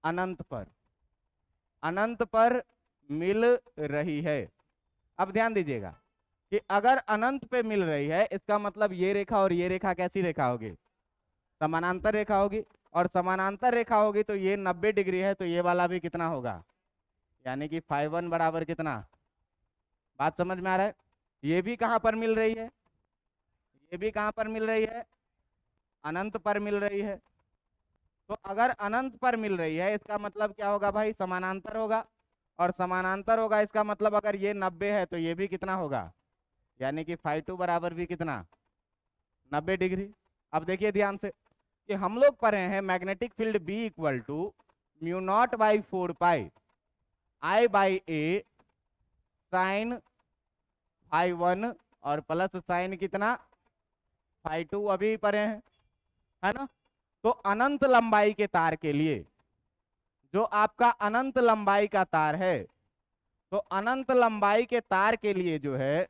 अनंत पर। अनंत पर मिल रही है। अब ध्यान दीजिएगा कि अगर अनंत पे मिल रही है इसका मतलब ये रेखा और ये रेखा कैसी रेखा होगी? समानांतर रेखा होगी। और समानांतर रेखा होगी तो ये 90 डिग्री है, तो ये वाला भी कितना होगा? यानी कि φ1 बराबर कितना? बात समझ में आ रहा है? ये भी कहां पर मिल रही है? ये भी कहां पर मिल रही है? अनंत पर मिल रही है। तो अगर अनंत पर मिल रही है इसका मतलब क्या होगा भाई? समानांतर होगा। और समानांतर होगा इसका मतलब अगर ये 90 है तो ये भी कितना होगा? यानी कि φ2 बराबर भी कितना? 90 डिग्री। अब देखिए ध्यान से कि हम लोग पढ़े हैं magnetic field B equal to mu not by 4 pi I by A sine phi one और प्लस साइन कितना फाई टू, अभी पढ़े हैं, है ना। तो अनंत लंबाई के तार के लिए, जो आपका अनंत लंबाई का तार है, तो अनंत लंबाई के तार के लिए जो है,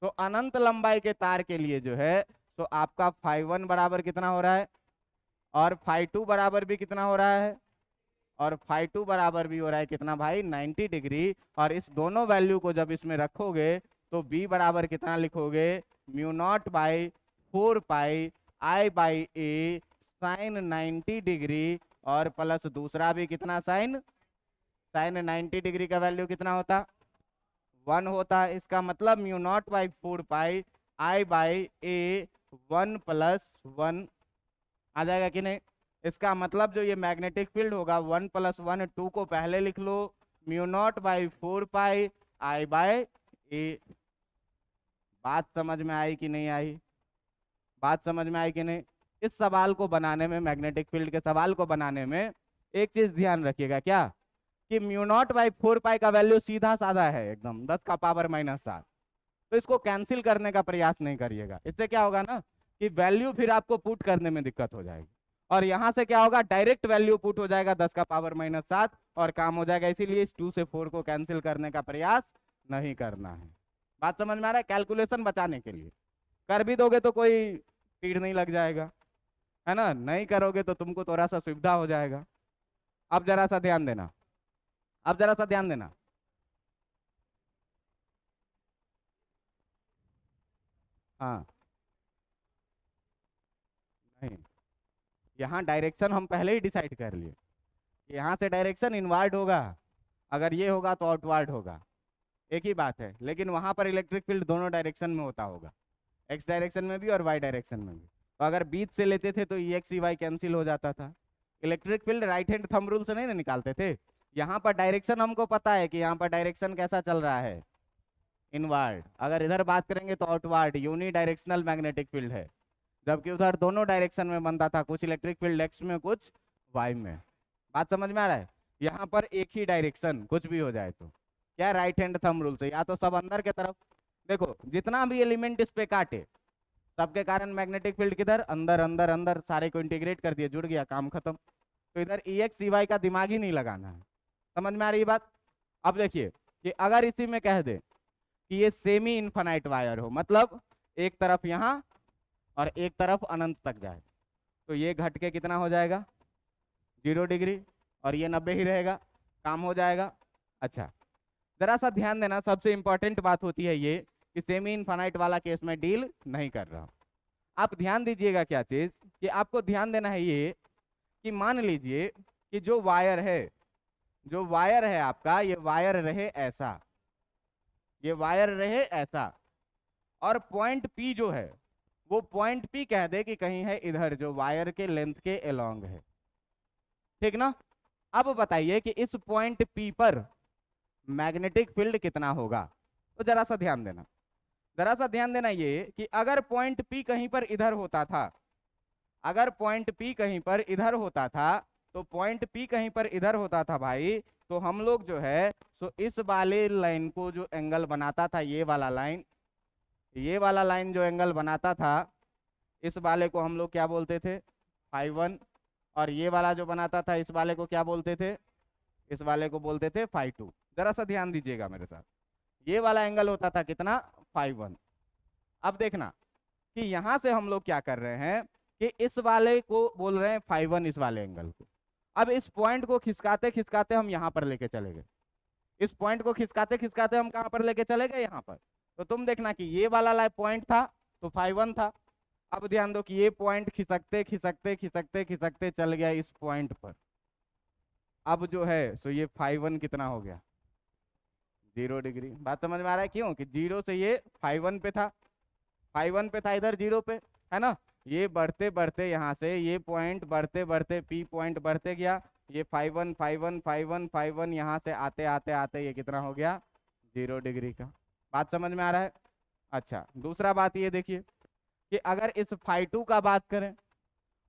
तो अनंत लंबाई के तार के लिए जो है, तो आपका फाई वन बराबर कितना हो रहा है, और फाई टू बराबर भी कितना हो रहा है, और फाई टू बराबर भी हो रहा है कितना भाई 90 डिग्री। और इस दोनों वैल्यू को जब इसमें रखोगे तो b बराबर कितना लिखोगे, mu not by 4 pi I by A sine 90 degree, और प्लस दूसरा भी कितना साइन 90 डिग्री का वैल्यू कितना होता 1 होता। इसका मतलब mu naught by 4 pi I by A 1 plus 1 आ जाएगा कि नहीं। इसका मतलब जो ये मैग्नेटिक फील्ड होगा 1 प्लस 1 2 को पहले लिख लो, mu not by 4 pi I by A. बात समझ में आई कि नहीं आई, बात समझ में आई कि नहीं। इस सवाल को बनाने में, मैग्नेटिक फील्ड के सवाल को बनाने में एक चीज ध्यान रखिएगा, क्या कि म्यू नॉट बाई 4 पाई का वैल्यू सीधा साधा है एकदम 10 का पावर -7, तो इसको कैंसिल करने का प्रयास नहीं करिएगा। इससे क्या होगा ना कि वैल्यू फिर आपको पुट करने में दिक्कत हो जाएगी, और यहां से क्या होगा डायरेक्ट वैल्यू पुट हो जाएगा 10 का पावर -7 और काम हो जाएगा। इसीलिए इस 2 से 4 को कैंसिल करने का प्रयास नहीं करना है। बात समझ में आ रहा है। कैलकुलेशन बचाने के लिए कर भी दोगे तो कोई तीर नहीं लग जाएगा, है ना, नहीं करोगे तो तुमको थोड़ा सा सुविधा हो जाएगा। अब जरा सा ध्यान देना, अब जरा सा ध्यान देना। हाँ नहीं, यहाँ डायरेक्शन हम पहले ही डिसाइड कर लिए, यहाँ से डायरेक्शन इनवर्ड होगा, अगर ये होगा तो आउटवर्ड होगा, एक ही बात है। लेकिन वहां पर इलेक्ट्रिक फील्ड दोनों डायरेक्शन में होता होगा, एक्स डायरेक्शन में भी और वाई डायरेक्शन में भी। तो अगर बीच से लेते थे तो ई एक्स ई वाई कैंसिल हो जाता था। Electric field right hand thumb rule से नहीं ना निकालते थे। यहाँ पर डायरेक्शन हमको पता है कि यहाँ पर डायरेक्शन कैसा चल रहा है, इनवर्ड। अगर इधर बात करेंगे तो outward, unidirectional magnetic field है, जबकि उधर दोनों डायरेक्शन में बनता था, कुछ इलेक्ट्रिक फील्ड एक्स में कुछ वाई में। बात समझ में आ रहा है। यहाँ पर एक ही डायरेक्शन कुछ भी हो जाए तो क्या, राइट हैंड थंब रूल से या तो सब अंदर के तरफ, देखो जितना भी एलिमेंट इस पे काटे सबके कारण मैग्नेटिक फील्ड किधर, अंदर अंदर अंदर, सारे को इंटीग्रेट कर दिया, जुड़ गया, काम खत्म। तो इधर ई एक्स ई वाई का दिमाग ही नहीं लगाना है। समझ में आ रही बात। अब देखिए कि अगर इसी में कह दे कि ये सेमी इनफाइनाइट वायर हो, मतलब एक तरफ यहाँ और एक तरफ अनंत तक जाए, तो ये घट के कितना हो जाएगा 0 डिग्री, और ये 90 ही रहेगा, काम हो जाएगा। अच्छा जरा सा ध्यान देना, सबसे इंपॉर्टेंट बात होती है ये कि सेमी इनफाइनाइट वाला केस में डील नहीं कर रहा हूं। आप ध्यान दीजिएगा क्या चीज, कि आपको ध्यान देना है ये कि मान लीजिए कि जो वायर है, जो वायर है आपका, ये वायर रहे ऐसा, ये वायर रहे ऐसा, और पॉइंट पी जो है वो पॉइंट पी कह दे कि कहीं है इधर, जो वायर के लेंथ के अलोंग है, ठीक ना। अब बताइए कि इस पॉइंट पी पर मैग्नेटिक फील्ड कितना होगा। तो जरा सा ध्यान देना, जरा सा ध्यान देना ये कि अगर पॉइंट पी कहीं पर इधर होता था, अगर पॉइंट पी कहीं पर इधर होता था, तो पॉइंट पी कहीं पर इधर होता था भाई, तो हम लोग जो है सो इस वाले लाइन को जो एंगल बनाता था, ये वाला लाइन, ये वाला लाइन जो एंगल बनाता था, इस वाले को हम लोग क्या बोलते थे फाई वन, और ये वाला जो बनाता था इस वाले को क्या बोलते थे, इस वाले को बोलते थे फाई टू। जरा सा ध्यान दीजिएगा मेरे साथ, ये वाला एंगल होता था कितना फाई वन। अब देखना कि यहां से हम लोग क्या कर रहे हैं कि इस वाले को बोल रहे हैं फाई वन, इस वाले एंगल को। अब इस पॉइंट को खिसकाते खिसकाते हम यहां पर लेके चले गए, इस पॉइंट को खिसकाते खिसकाते हम कहां पर लेके चले गए, यहां पर। तो तुम देखना कि ये वाला पॉइंट था तो फाई वन था। अब ध्यान दो कि ये पॉइंट खिसकते खिसकते खिसकते खिसकते चल गया इस पॉइंट पर। अब जो है सो ये फाई वन कितना हो गया 0 डिग्री। बात समझ में आ रहा है, क्यों कि 0 से ये फाई वन पे था, फाई वन पे था, इधर 0 पे है ना। ये बढ़ते बढ़ते यहाँ से ये पॉइंट बढ़ते बढ़ते पी पॉइंट बढ़ते गया, ये phi one phi one phi one phi one, यहाँ से आते आते आते ये कितना हो गया 0 डिग्री का। बात समझ में आ रहा है। अच्छा दूसरा बात ये देखिए कि अगर इस फाई टू का बात करें,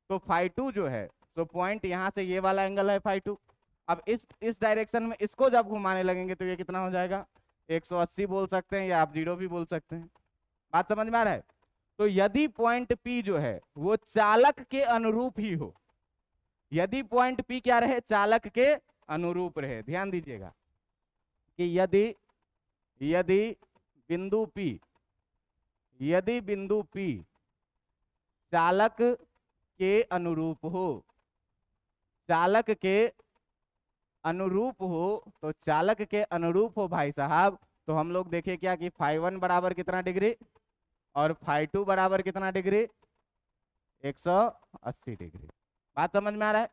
तो फाई टू जो है तो पॉइंट यहाँ से ये वाला एंगल है फाई टू, अब इस डायरेक्शन में इसको जब घुमाने लगेंगे तो ये कितना हो जाएगा, 180 बोल सकते हैं या आप 0 भी बोल सकते हैं। बात समझ में आ रहा है? तो यदि पॉइंट P जो है वो चालक के अनुरूप ही हो, यदि पॉइंट P क्या रहे, चालक के अनुरूप रहे, ध्यान दीजिएगा कि यदि यदि बिंदु P, यदि बिंदु P चालक के अनुरूप हो, चालक के अनुरूप हो, तो चालक के अनुरूप हो भाई साहब, तो हम लोग देखें क्या कि φ1 बराबर कितना डिग्री और φ2 बराबर कितना डिग्री, 180 डिग्री। बात समझ में आ रहा है?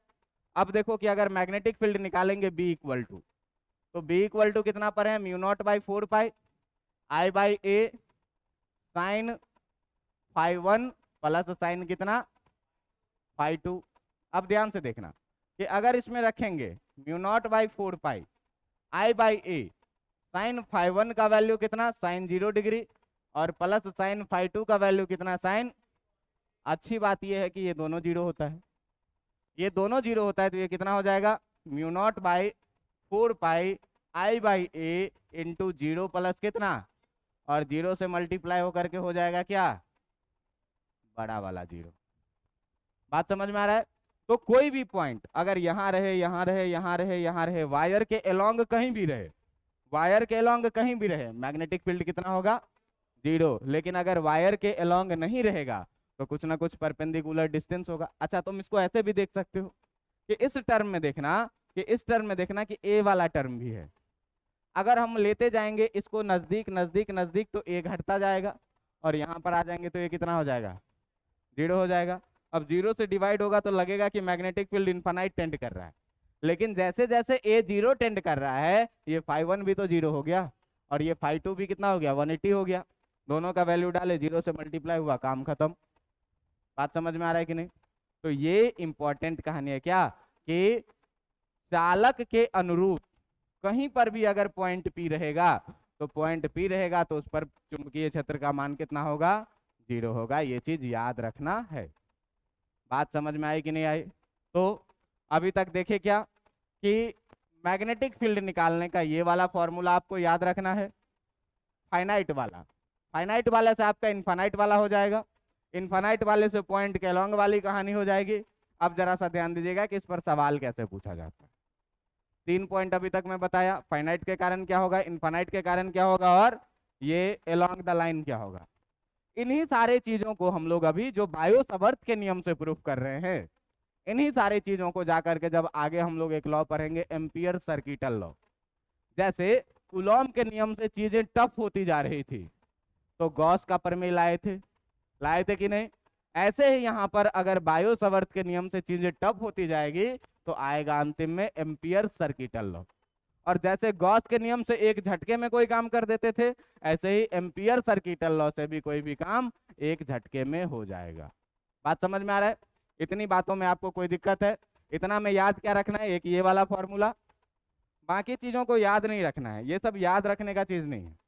अब देखो कि अगर मैग्नेटिक फील्ड निकालेंगे B इक्वल टू, तो B इक्वल टू कितना पर है, mu not by 4 pi I by A sine φ1 plus sine कितना φ2। अब ध्यान से देखना कि अगर इसमें रखेंगे mu not by 4 pi I by A sine φ1 का वैल्यू कितना, साइन 0 डिग्री, और प्लस साइन φ2 का वैल्यू कितना, साइन। अच्छी बात यह है कि ये दोनों 0 होता है, ये दोनों 0 होता है, तो ये कितना हो जाएगा, mu naught by 4 pi I by A into 0 plus कितना, और 0 से मल्टीप्लाई होकर के हो जाएगा क्या, बड़ा वाला 0। बात समझ में आ रहा है? तो कोई भी पॉइंट अगर यहाँ रहे, यहाँ रहे, यहाँ रहे, यहाँ रहे, वायर के अलोंग कहीं भी रहे, वायर के अलोंग कहीं भी रहे, मैग्नेटिक फील्ड कितना होगा, 0। लेकिन अगर वायर के अलोंग नहीं रहेगा तो कुछ ना कुछ परपेंडिकुलर डिस्टेंस होगा। अच्छा, तुम इसको ऐसे भी देख सकते हो कि इस टर्म में देखना, कि इस टर्म में देखना कि ए वाला टर्म भी है, अगर हम लेते जाएंगे इसको नजदीक नजदीक नजदीक तो ए घटता जाएगा, और यहाँ पर आ जाएंगे तो ये कितना हो जाएगा, 0 हो जाएगा। अब 0 से डिवाइड होगा तो लगेगा कि मैग्नेटिक फील्ड इनफाइनाइट टेंड कर रहा है, लेकिन जैसे जैसे ए 0 टेंड कर रहा है, ये φ1 भी तो 0 हो गया, और ये φ2 भी कितना हो गया, 180 हो गया। दोनों का वैल्यू डाले, 0 से मल्टीप्लाई हुआ, काम खत्म। बात समझ में आ रहा है कि नहीं? तो ये इंपॉर्टेंट कहानी है क्या, कि चालक के अनुरूप कहीं पर भी अगर पॉइंट P रहेगा, तो पॉइंट P रहेगा तो उस पर चुंबकीय क्षेत्र का मान कितना होगा, 0 होगा। ये चीज याद रखना है। बात समझ में आई कि नहीं आई? तो अभी तक देखे क्या कि मैग्नेटिक फील्ड निकालने का ये वाला फॉर्मूला आपको याद रखना है, फाइनाइट वाला, फाइनाइट वाले से आपका इनफाइनाइट वाला हो जाएगा, इनफाइनाइट वाले से पॉइंट के अलोंग वाली कहानी हो जाएगी। अब जरा सा ध्यान दीजिएगा कि इस पर सवाल कैसे पूछा जाता है। 3 पॉइंट अभी तक मैं बताया, फाइनाइट के कारण क्या होगा, इनफाइनाइट के कारण क्या होगा, और ये अलोंग द लाइन क्या होगा। इन्हीं सारे चीजों को हम लोग अभी जो बायो सावर्त के नियम से प्रूफ कर रहे हैं, इन्हीं सारे चीजों को जाकर के जब आगे हम लोग एक लॉ पढ़ेंगे, एम्पियर सर्किटल लॉ। जैसे कूलॉम के नियम से चीजें टफ होती जा रही थी तो गॉस का प्रमेय लाए थे कि नहीं, ऐसे ही यहाँ पर अगर बायो सावर्त के नियम से चीजें टफ होती जाएगी तो आएगा अंतिम में एम्पियर सर्किटल लॉ। और जैसे गॉस के नियम से एक झटके में कोई काम कर देते थे, ऐसे ही एम्पियर सर्किटल लॉ से भी कोई भी काम एक झटके में हो जाएगा। बात समझ में आ रहा है? इतनी बातों में आपको कोई दिक्कत है? इतना में याद क्या रखना है, एक ये वाला फॉर्मूला, बाकी चीजों को याद नहीं रखना है, ये सब याद रखने का चीज नहीं है।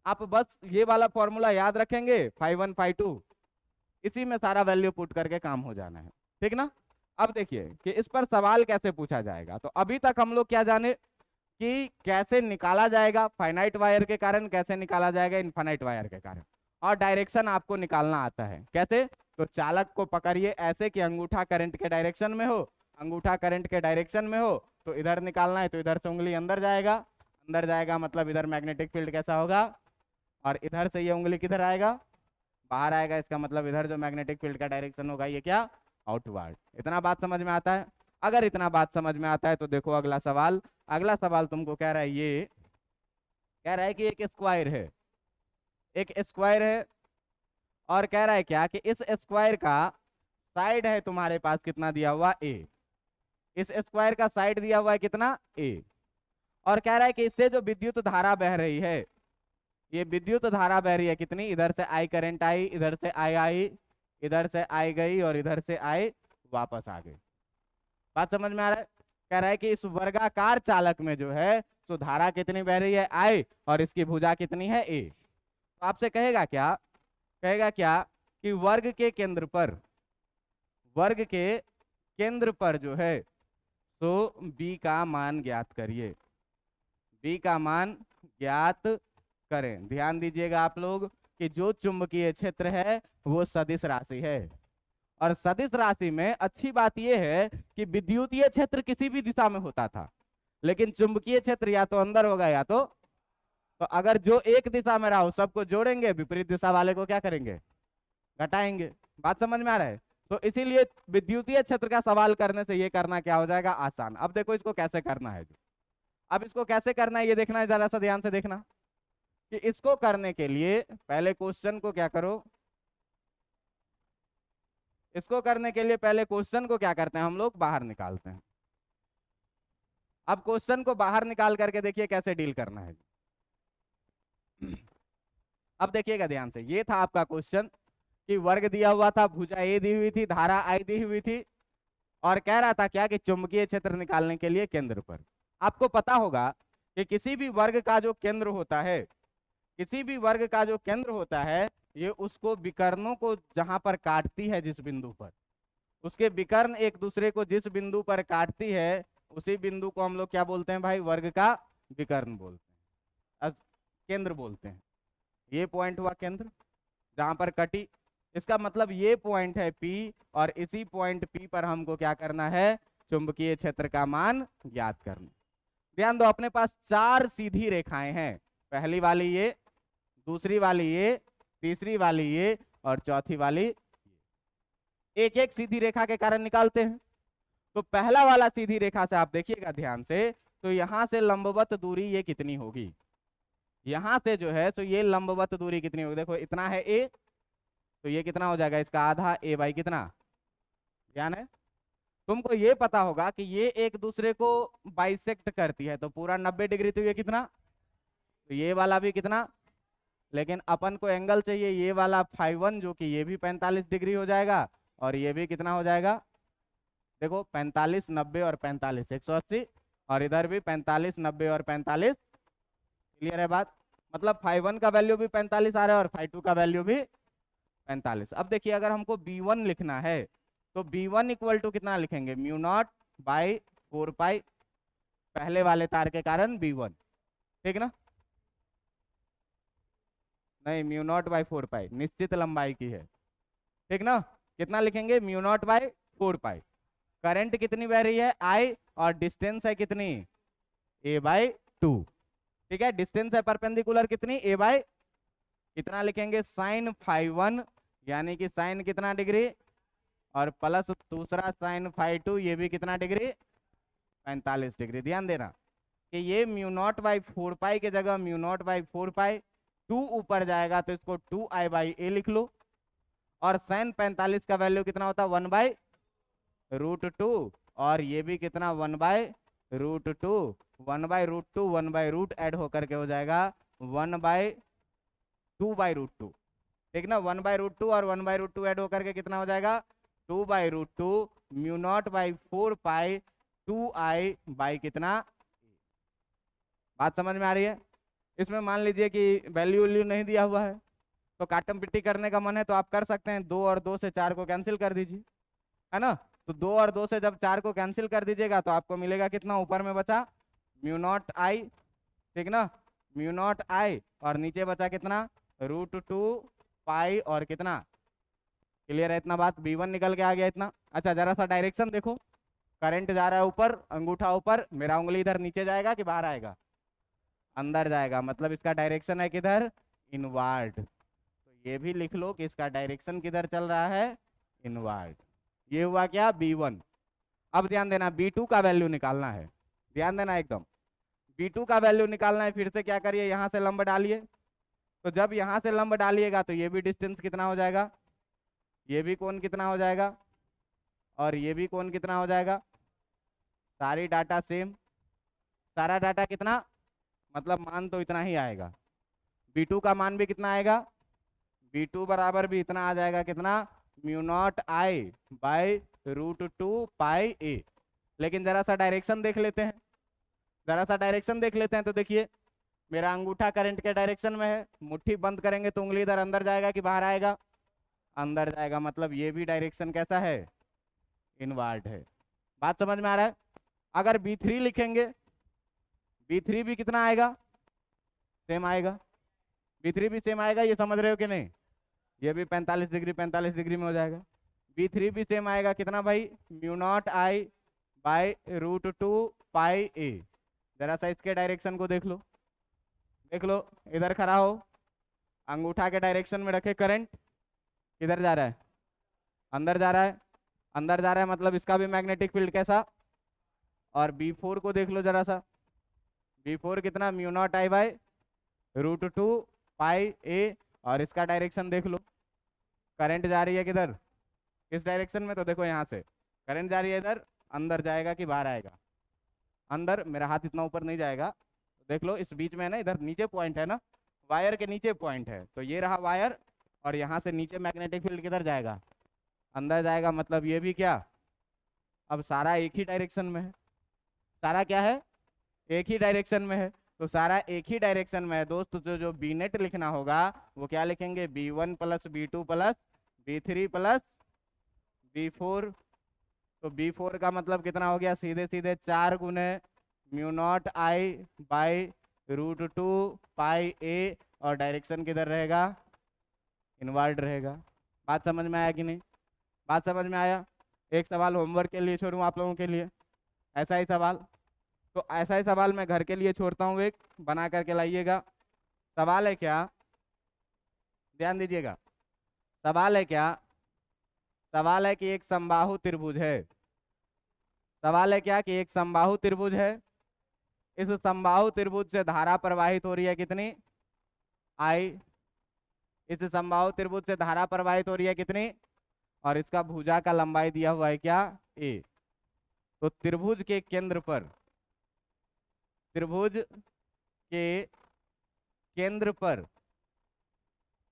आप बस ये वाला फॉर्मूला याद रखेंगे, φ1 φ2, इसी में सारा वैल्यू पुट करके काम हो जाना है, ठीक ना। अब देखिए कि इस पर सवाल कैसे पूछा जाएगा। तो अभी तक हम लोग क्या जाने कि कैसे निकाला जाएगा, फाइनाइट वायर के कारण कैसे निकाला जाएगा, इनफाइनाइट वायर के कारण, और डायरेक्शन आपको निकालना आता है कैसे। तो चालक को पकड़िए ऐसे कि अंगूठा करंट के डायरेक्शन में हो, अंगूठा करंट के डायरेक्शन में हो तो इधर निकालना है, तो इधर से उंगली अंदर जाएगा, अंदर जाएगा मतलब इधर मैग्नेटिक फील्ड कैसा होगा, और इधर से ये उंगली किधर आएगा, बाहर आएगा, इसका मतलब इधर जो मैग्नेटिक फील्ड का डायरेक्शन होगा ये क्या, आउटवर्ड। इतना बात समझ में आता है? अगर इतना बात समझ में आता है तो देखो अगला सवाल, अगला सवाल तुमको कह रहा है, ये कह रहा है कि एक स्क्वायर है, एक स्क्वायर है, और कह रहा है क्या कि इस स्क्वायर का साइड है तुम्हारे पास कितना दिया हुआ, ए। इस स्क्वायर का साइड दिया हुआ है कितना, ए, और कह रहा है कि इससे जो विद्युत धारा बह रही है, ये विद्युत धारा बह रही है कितनी, इधर से आई करंट आई, इधर से आई, इधर से आई गई, और इधर से आई वापस आ गई। बात समझ में आ रहा है? कह रहा है कि इस वर्गाकार चालक में जो है तो धारा कितनी बह रही है, आई, और इसकी भुजा कितनी है, ए। तो आपसे कहेगा क्या, कहेगा क्या कि वर्ग के केंद्र पर, वर्ग के केंद्र पर जो है तो बी का मान ज्ञात करिए, बी का मान ज्ञात करें। ध्यान दीजिएगा आप लोग कि जो चुंबकीय क्षेत्र है वो सदिश राशि है, और सदिश राशि में अच्छी बात यह है कि विद्युतीय क्षेत्र किसी भी दिशा में होता था, लेकिन चुंबकीय क्षेत्र या तो अंदर होगा या तो अगर जो एक दिशा में रहा हो सबको जोड़ेंगे, विपरीत दिशा वाले को क्या करेंगे, घटाएंगे। बात समझ में आ रहा है? तो इसीलिए विद्युतीय क्षेत्र का सवाल करने से ये करना क्या हो जाएगा, आसान। अब देखो इसको कैसे करना है, अब इसको कैसे करना है ये देखना है, जरा सा ध्यान से देखना कि इसको करने के लिए पहले क्वेश्चन को क्या करो, इसको करने के लिए पहले क्वेश्चन को क्या करते हैं हम लोग, बाहर निकालते हैं। अब क्वेश्चन को बाहर निकाल करके देखिए कैसे डील करना है। अब देखिएगा ध्यान से, ये था आपका क्वेश्चन कि वर्ग दिया हुआ था, भुजा ए दी हुई थी, धारा आई दी हुई थी, और कह रहा था क्या कि चुंबकीय क्षेत्र निकालने के लिए केंद्र पर। आपको पता होगा कि किसी भी वर्ग का जो केंद्र होता है, किसी भी वर्ग का जो केंद्र होता है, ये उसको विकर्णों को जहां पर काटती है जिस बिंदु पर, उसके विकर्ण एक दूसरे को जिस बिंदु पर काटती है, उसी बिंदु को हम लोग क्या बोलते हैं भाई, वर्ग का विकर्ण बोलते हैं, केंद्र बोलते हैं। ये पॉइंट हुआ केंद्र जहां पर कटी, इसका मतलब ये पॉइंट है P, और इसी पॉइंट P पर हमको क्या करना है, चुंबकीय क्षेत्र का मान ज्ञात करना। ध्यान दो, अपने पास 4 सीधी रेखाएं हैं, पहली वाली ये, दूसरी वाली ये, तीसरी वाली ये, और चौथी वाली ये। एक एक सीधी रेखा के कारण निकालते हैं। तो पहला वाला सीधी रेखा से आप देखिएगा ध्यान से, तो यहां से लंबवत दूरी ये कितनी होगी, यहां से जो है तो ये लंबवत दूरी कितनी होगी, देखो इतना है ए, तो ये कितना हो जाएगा, इसका आधा, ए बाई कितना, ध्यान है। तुमको ये पता होगा कि ये एक दूसरे को बाइसेक्ट करती है, तो पूरा 90 डिग्री, तो ये कितना, तो ये वाला भी कितना, लेकिन अपन को एंगल चाहिए ये वाला φ1, जो कि ये भी 45 डिग्री हो जाएगा, और ये भी कितना हो जाएगा, देखो 45, 90 और 45 180, और इधर भी 45, 90 और 45। क्लियर है बात? मतलब φ1 का वैल्यू भी 45 आ रहा है और φ2 का वैल्यू भी 45। अब देखिए अगर हमको B1 लिखना है तो B1 इक्वल टू कितना लिखेंगे, म्यू नॉट बाई 4 पाई, पहले वाले तार के कारण B1, ठीक ना, नहीं म्यू नॉट बाई 4 पाई निश्चित लंबाई की है, ठीक ना, कितना लिखेंगे, mu naught by 4 pi. Current कितनी बह रही है, I, और डिस्टेंस है कितनी, A बाई 2, ठीक है, डिस्टेंस है परपेंडिकुलर कितनी, A बाई कितना लिखेंगे, साइन φ1, यानी कि साइन कितना डिग्री, और प्लस दूसरा साइन φ2, ये भी कितना डिग्री, 45 डिग्री। ध्यान देना कि ये म्यू नॉट बाई 4 पाई के जगह म्यू नॉट बाई 4 पाई, 2 ऊपर जाएगा तो इसको 2I बाई ए लिख लो, और साइन 45 का वैल्यू कितना होता है, 1 बाई रूट 2, और ये भी कितना, 1 by root 2, 1 by root 2, 1 by root add होकर के हो जाएगा 1 बाई 2 बाई रूट 2, ठीक ना, 1 बाई रूट 2 और 1 बाई रूट 2 ऐड होकर के कितना हो जाएगा, 2 by root 2, mu not by 4 pi 2I by कितना। बात समझ में आ रही है? इसमें मान लीजिए कि वैल्यू वैल्यू नहीं दिया हुआ है, तो काटम पिट्टी करने का मन है तो आप कर सकते हैं, 2 और 2 से 4 को कैंसिल कर दीजिए, है ना। तो 2 और 2 से जब 4 को कैंसिल कर दीजिएगा तो आपको मिलेगा कितना, ऊपर में बचा म्यू नॉट आई, ठीक ना, म्यू नॉट आई, और नीचे बचा कितना, रूट 2 पाई और कितना। क्लियर है इतना बात, B1 निकल के आ गया इतना। अच्छा जरा सा डायरेक्शन देखो, करंट जा रहा है ऊपर, अंगूठा ऊपर, मेरा उंगली इधर नीचे जाएगा कि बाहर आएगा, अंदर जाएगा, मतलब इसका डायरेक्शन है किधर, इनवर्ड। तो ये भी लिख लो कि इसका डायरेक्शन किधर चल रहा है, इनवर्ड। ये हुआ क्या, B1। अब ध्यान देना B2 का वैल्यू निकालना है, ध्यान देना एकदम, B2 का वैल्यू निकालना है। फिर से क्या करिए, यहाँ से लंब डालिए, तो जब यहाँ से लंब डालिएगा तो ये भी डिस्टेंस कितना हो जाएगा, ये भी कोण कितना हो जाएगा, और ये भी कोण कितना हो जाएगा, सारी डाटा सेम, सारा डाटा कितना, मतलब मान तो इतना ही आएगा। B2 का मान भी कितना आएगा, B2 बराबर भी इतना आ जाएगा, कितना, mu naught I by root 2 pi a. लेकिन जरा सा डायरेक्शन देख लेते हैं, जरा सा डायरेक्शन देख लेते हैं। तो देखिए मेरा अंगूठा करंट के डायरेक्शन में है, मुट्ठी बंद करेंगे तो उंगली इधर अंदर जाएगा कि बाहर आएगा, अंदर जाएगा, मतलब ये भी डायरेक्शन कैसा है, इनवर्ड है। बात समझ में आ रहा है? अगर B3 लिखेंगे, B3 भी कितना आएगा, सेम आएगा। B3 भी सेम आएगा, ये समझ रहे हो कि नहीं? ये भी 45 डिग्री 45 डिग्री में हो जाएगा। B3 भी सेम आएगा, कितना भाई, mu naught I by √2 pi ए। जरा सा इसके डायरेक्शन को देख लो, देख लो, इधर खड़ा हो, अंगूठा के डायरेक्शन में रखे करंट, किधर जा रहा है, अंदर जा रहा है, अंदर जा रहा है, मतलब इसका भी मैग्नेटिक फील्ड कैसा। और B4 को देख लो जरा सा, B4 कितना, mu naught I by √2 pi ए, और इसका डायरेक्शन देख लो, करंट जा रही है किधर, किस डायरेक्शन में, तो देखो यहाँ से करंट जा रही है इधर, अंदर जाएगा कि बाहर आएगा, अंदर, मेरा हाथ इतना ऊपर नहीं जाएगा, देख लो इस बीच में है ना, इधर नीचे पॉइंट है ना, वायर के नीचे पॉइंट है, तो ये रहा वायर, और यहाँ से नीचे मैग्नेटिक फील्ड किधर जाएगा, अंदर जाएगा, मतलब ये भी क्या, अब सारा एक ही डायरेक्शन में है, सारा क्या है, एक ही डायरेक्शन में है, तो सारा एक ही डायरेक्शन में है दोस्त, तो जो बी नेट लिखना होगा वो क्या लिखेंगे, B1 plus B2 plus B3 plus B4। तो B4 का मतलब कितना हो गया, सीधे सीधे 4 गुने mu naught I by √2 pi ए, और डायरेक्शन किधर रहेगा, इनवर्ड रहेगा। बात समझ में आया कि नहीं, बात समझ में आया। एक सवाल होमवर्क के लिए छोड़ूं आप लोगों के लिए, ऐसा ही सवाल, तो ऐसा ही सवाल मैं घर के लिए छोड़ता हूँ, एक बना करके लाइएगा। सवाल है क्या, ध्यान दीजिएगा, सवाल है क्या, सवाल है कि एक समबाहु त्रिभुज है, सवाल है क्या कि एक समबाहु त्रिभुज है, इस समबाहु त्रिभुज से धारा प्रवाहित हो रही है कितनी, I, इस समबाहु त्रिभुज से धारा प्रवाहित हो रही है कितनी, और इसका भुजा का लंबाई दिया हुआ है क्या, A। तो त्रिभुज के केंद्र पर, त्रिभुज के केंद्र पर,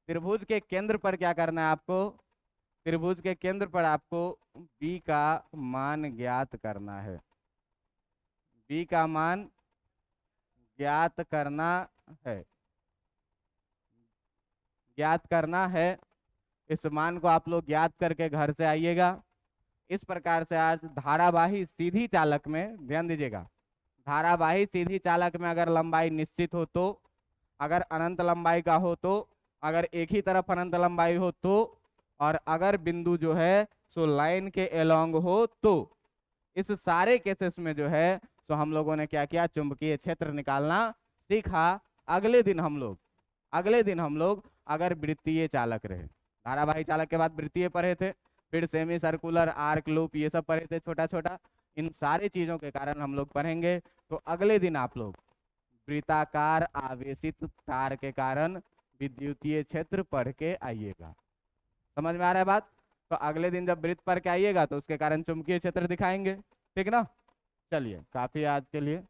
त्रिभुज के केंद्र पर क्या करना है आपको, त्रिभुज के केंद्र पर आपको B का मान ज्ञात करना है, B का मान ज्ञात करना है, ज्ञात करना है। इस मान को आप लोग ज्ञात करके घर से आइएगा। इस प्रकार से आज धारावाही सीधी चालक में, ध्यान दीजिएगा, धारावाही सीधी चालक में अगर लंबाई निश्चित हो तो, अगर अनंत लंबाई का हो तो, अगर एक ही तरफ अनंत लंबाई हो तो, और अगर बिंदु जो है सो लाइन के एलोंग हो तो, इस सारे केसेस में जो है सो हम लोगों ने क्या किया, चुंबकीय क्षेत्र निकालना सीखा। अगले दिन हम लोग अगर वृत्तीय चालक रहे, धारावाही चालक के बाद वृत्तीय पढ़े थे, फिर सेमी सर्कुलर, आर्क, लूप, ये सब पढ़े थे छोटा छोटा, इन सारी चीजों के कारण हम लोग पढ़ेंगे। तो अगले दिन आप लोग वृत्ताकार आवेशित तार के कारण विद्युतीय क्षेत्र पढ़ के आइएगा। समझ में आ रहा है बात? तो अगले दिन जब वृत्त पढ़ के आइएगा तो उसके कारण चुंबकीय क्षेत्र दिखाएंगे, ठीक ना। चलिए, काफी आज के लिए।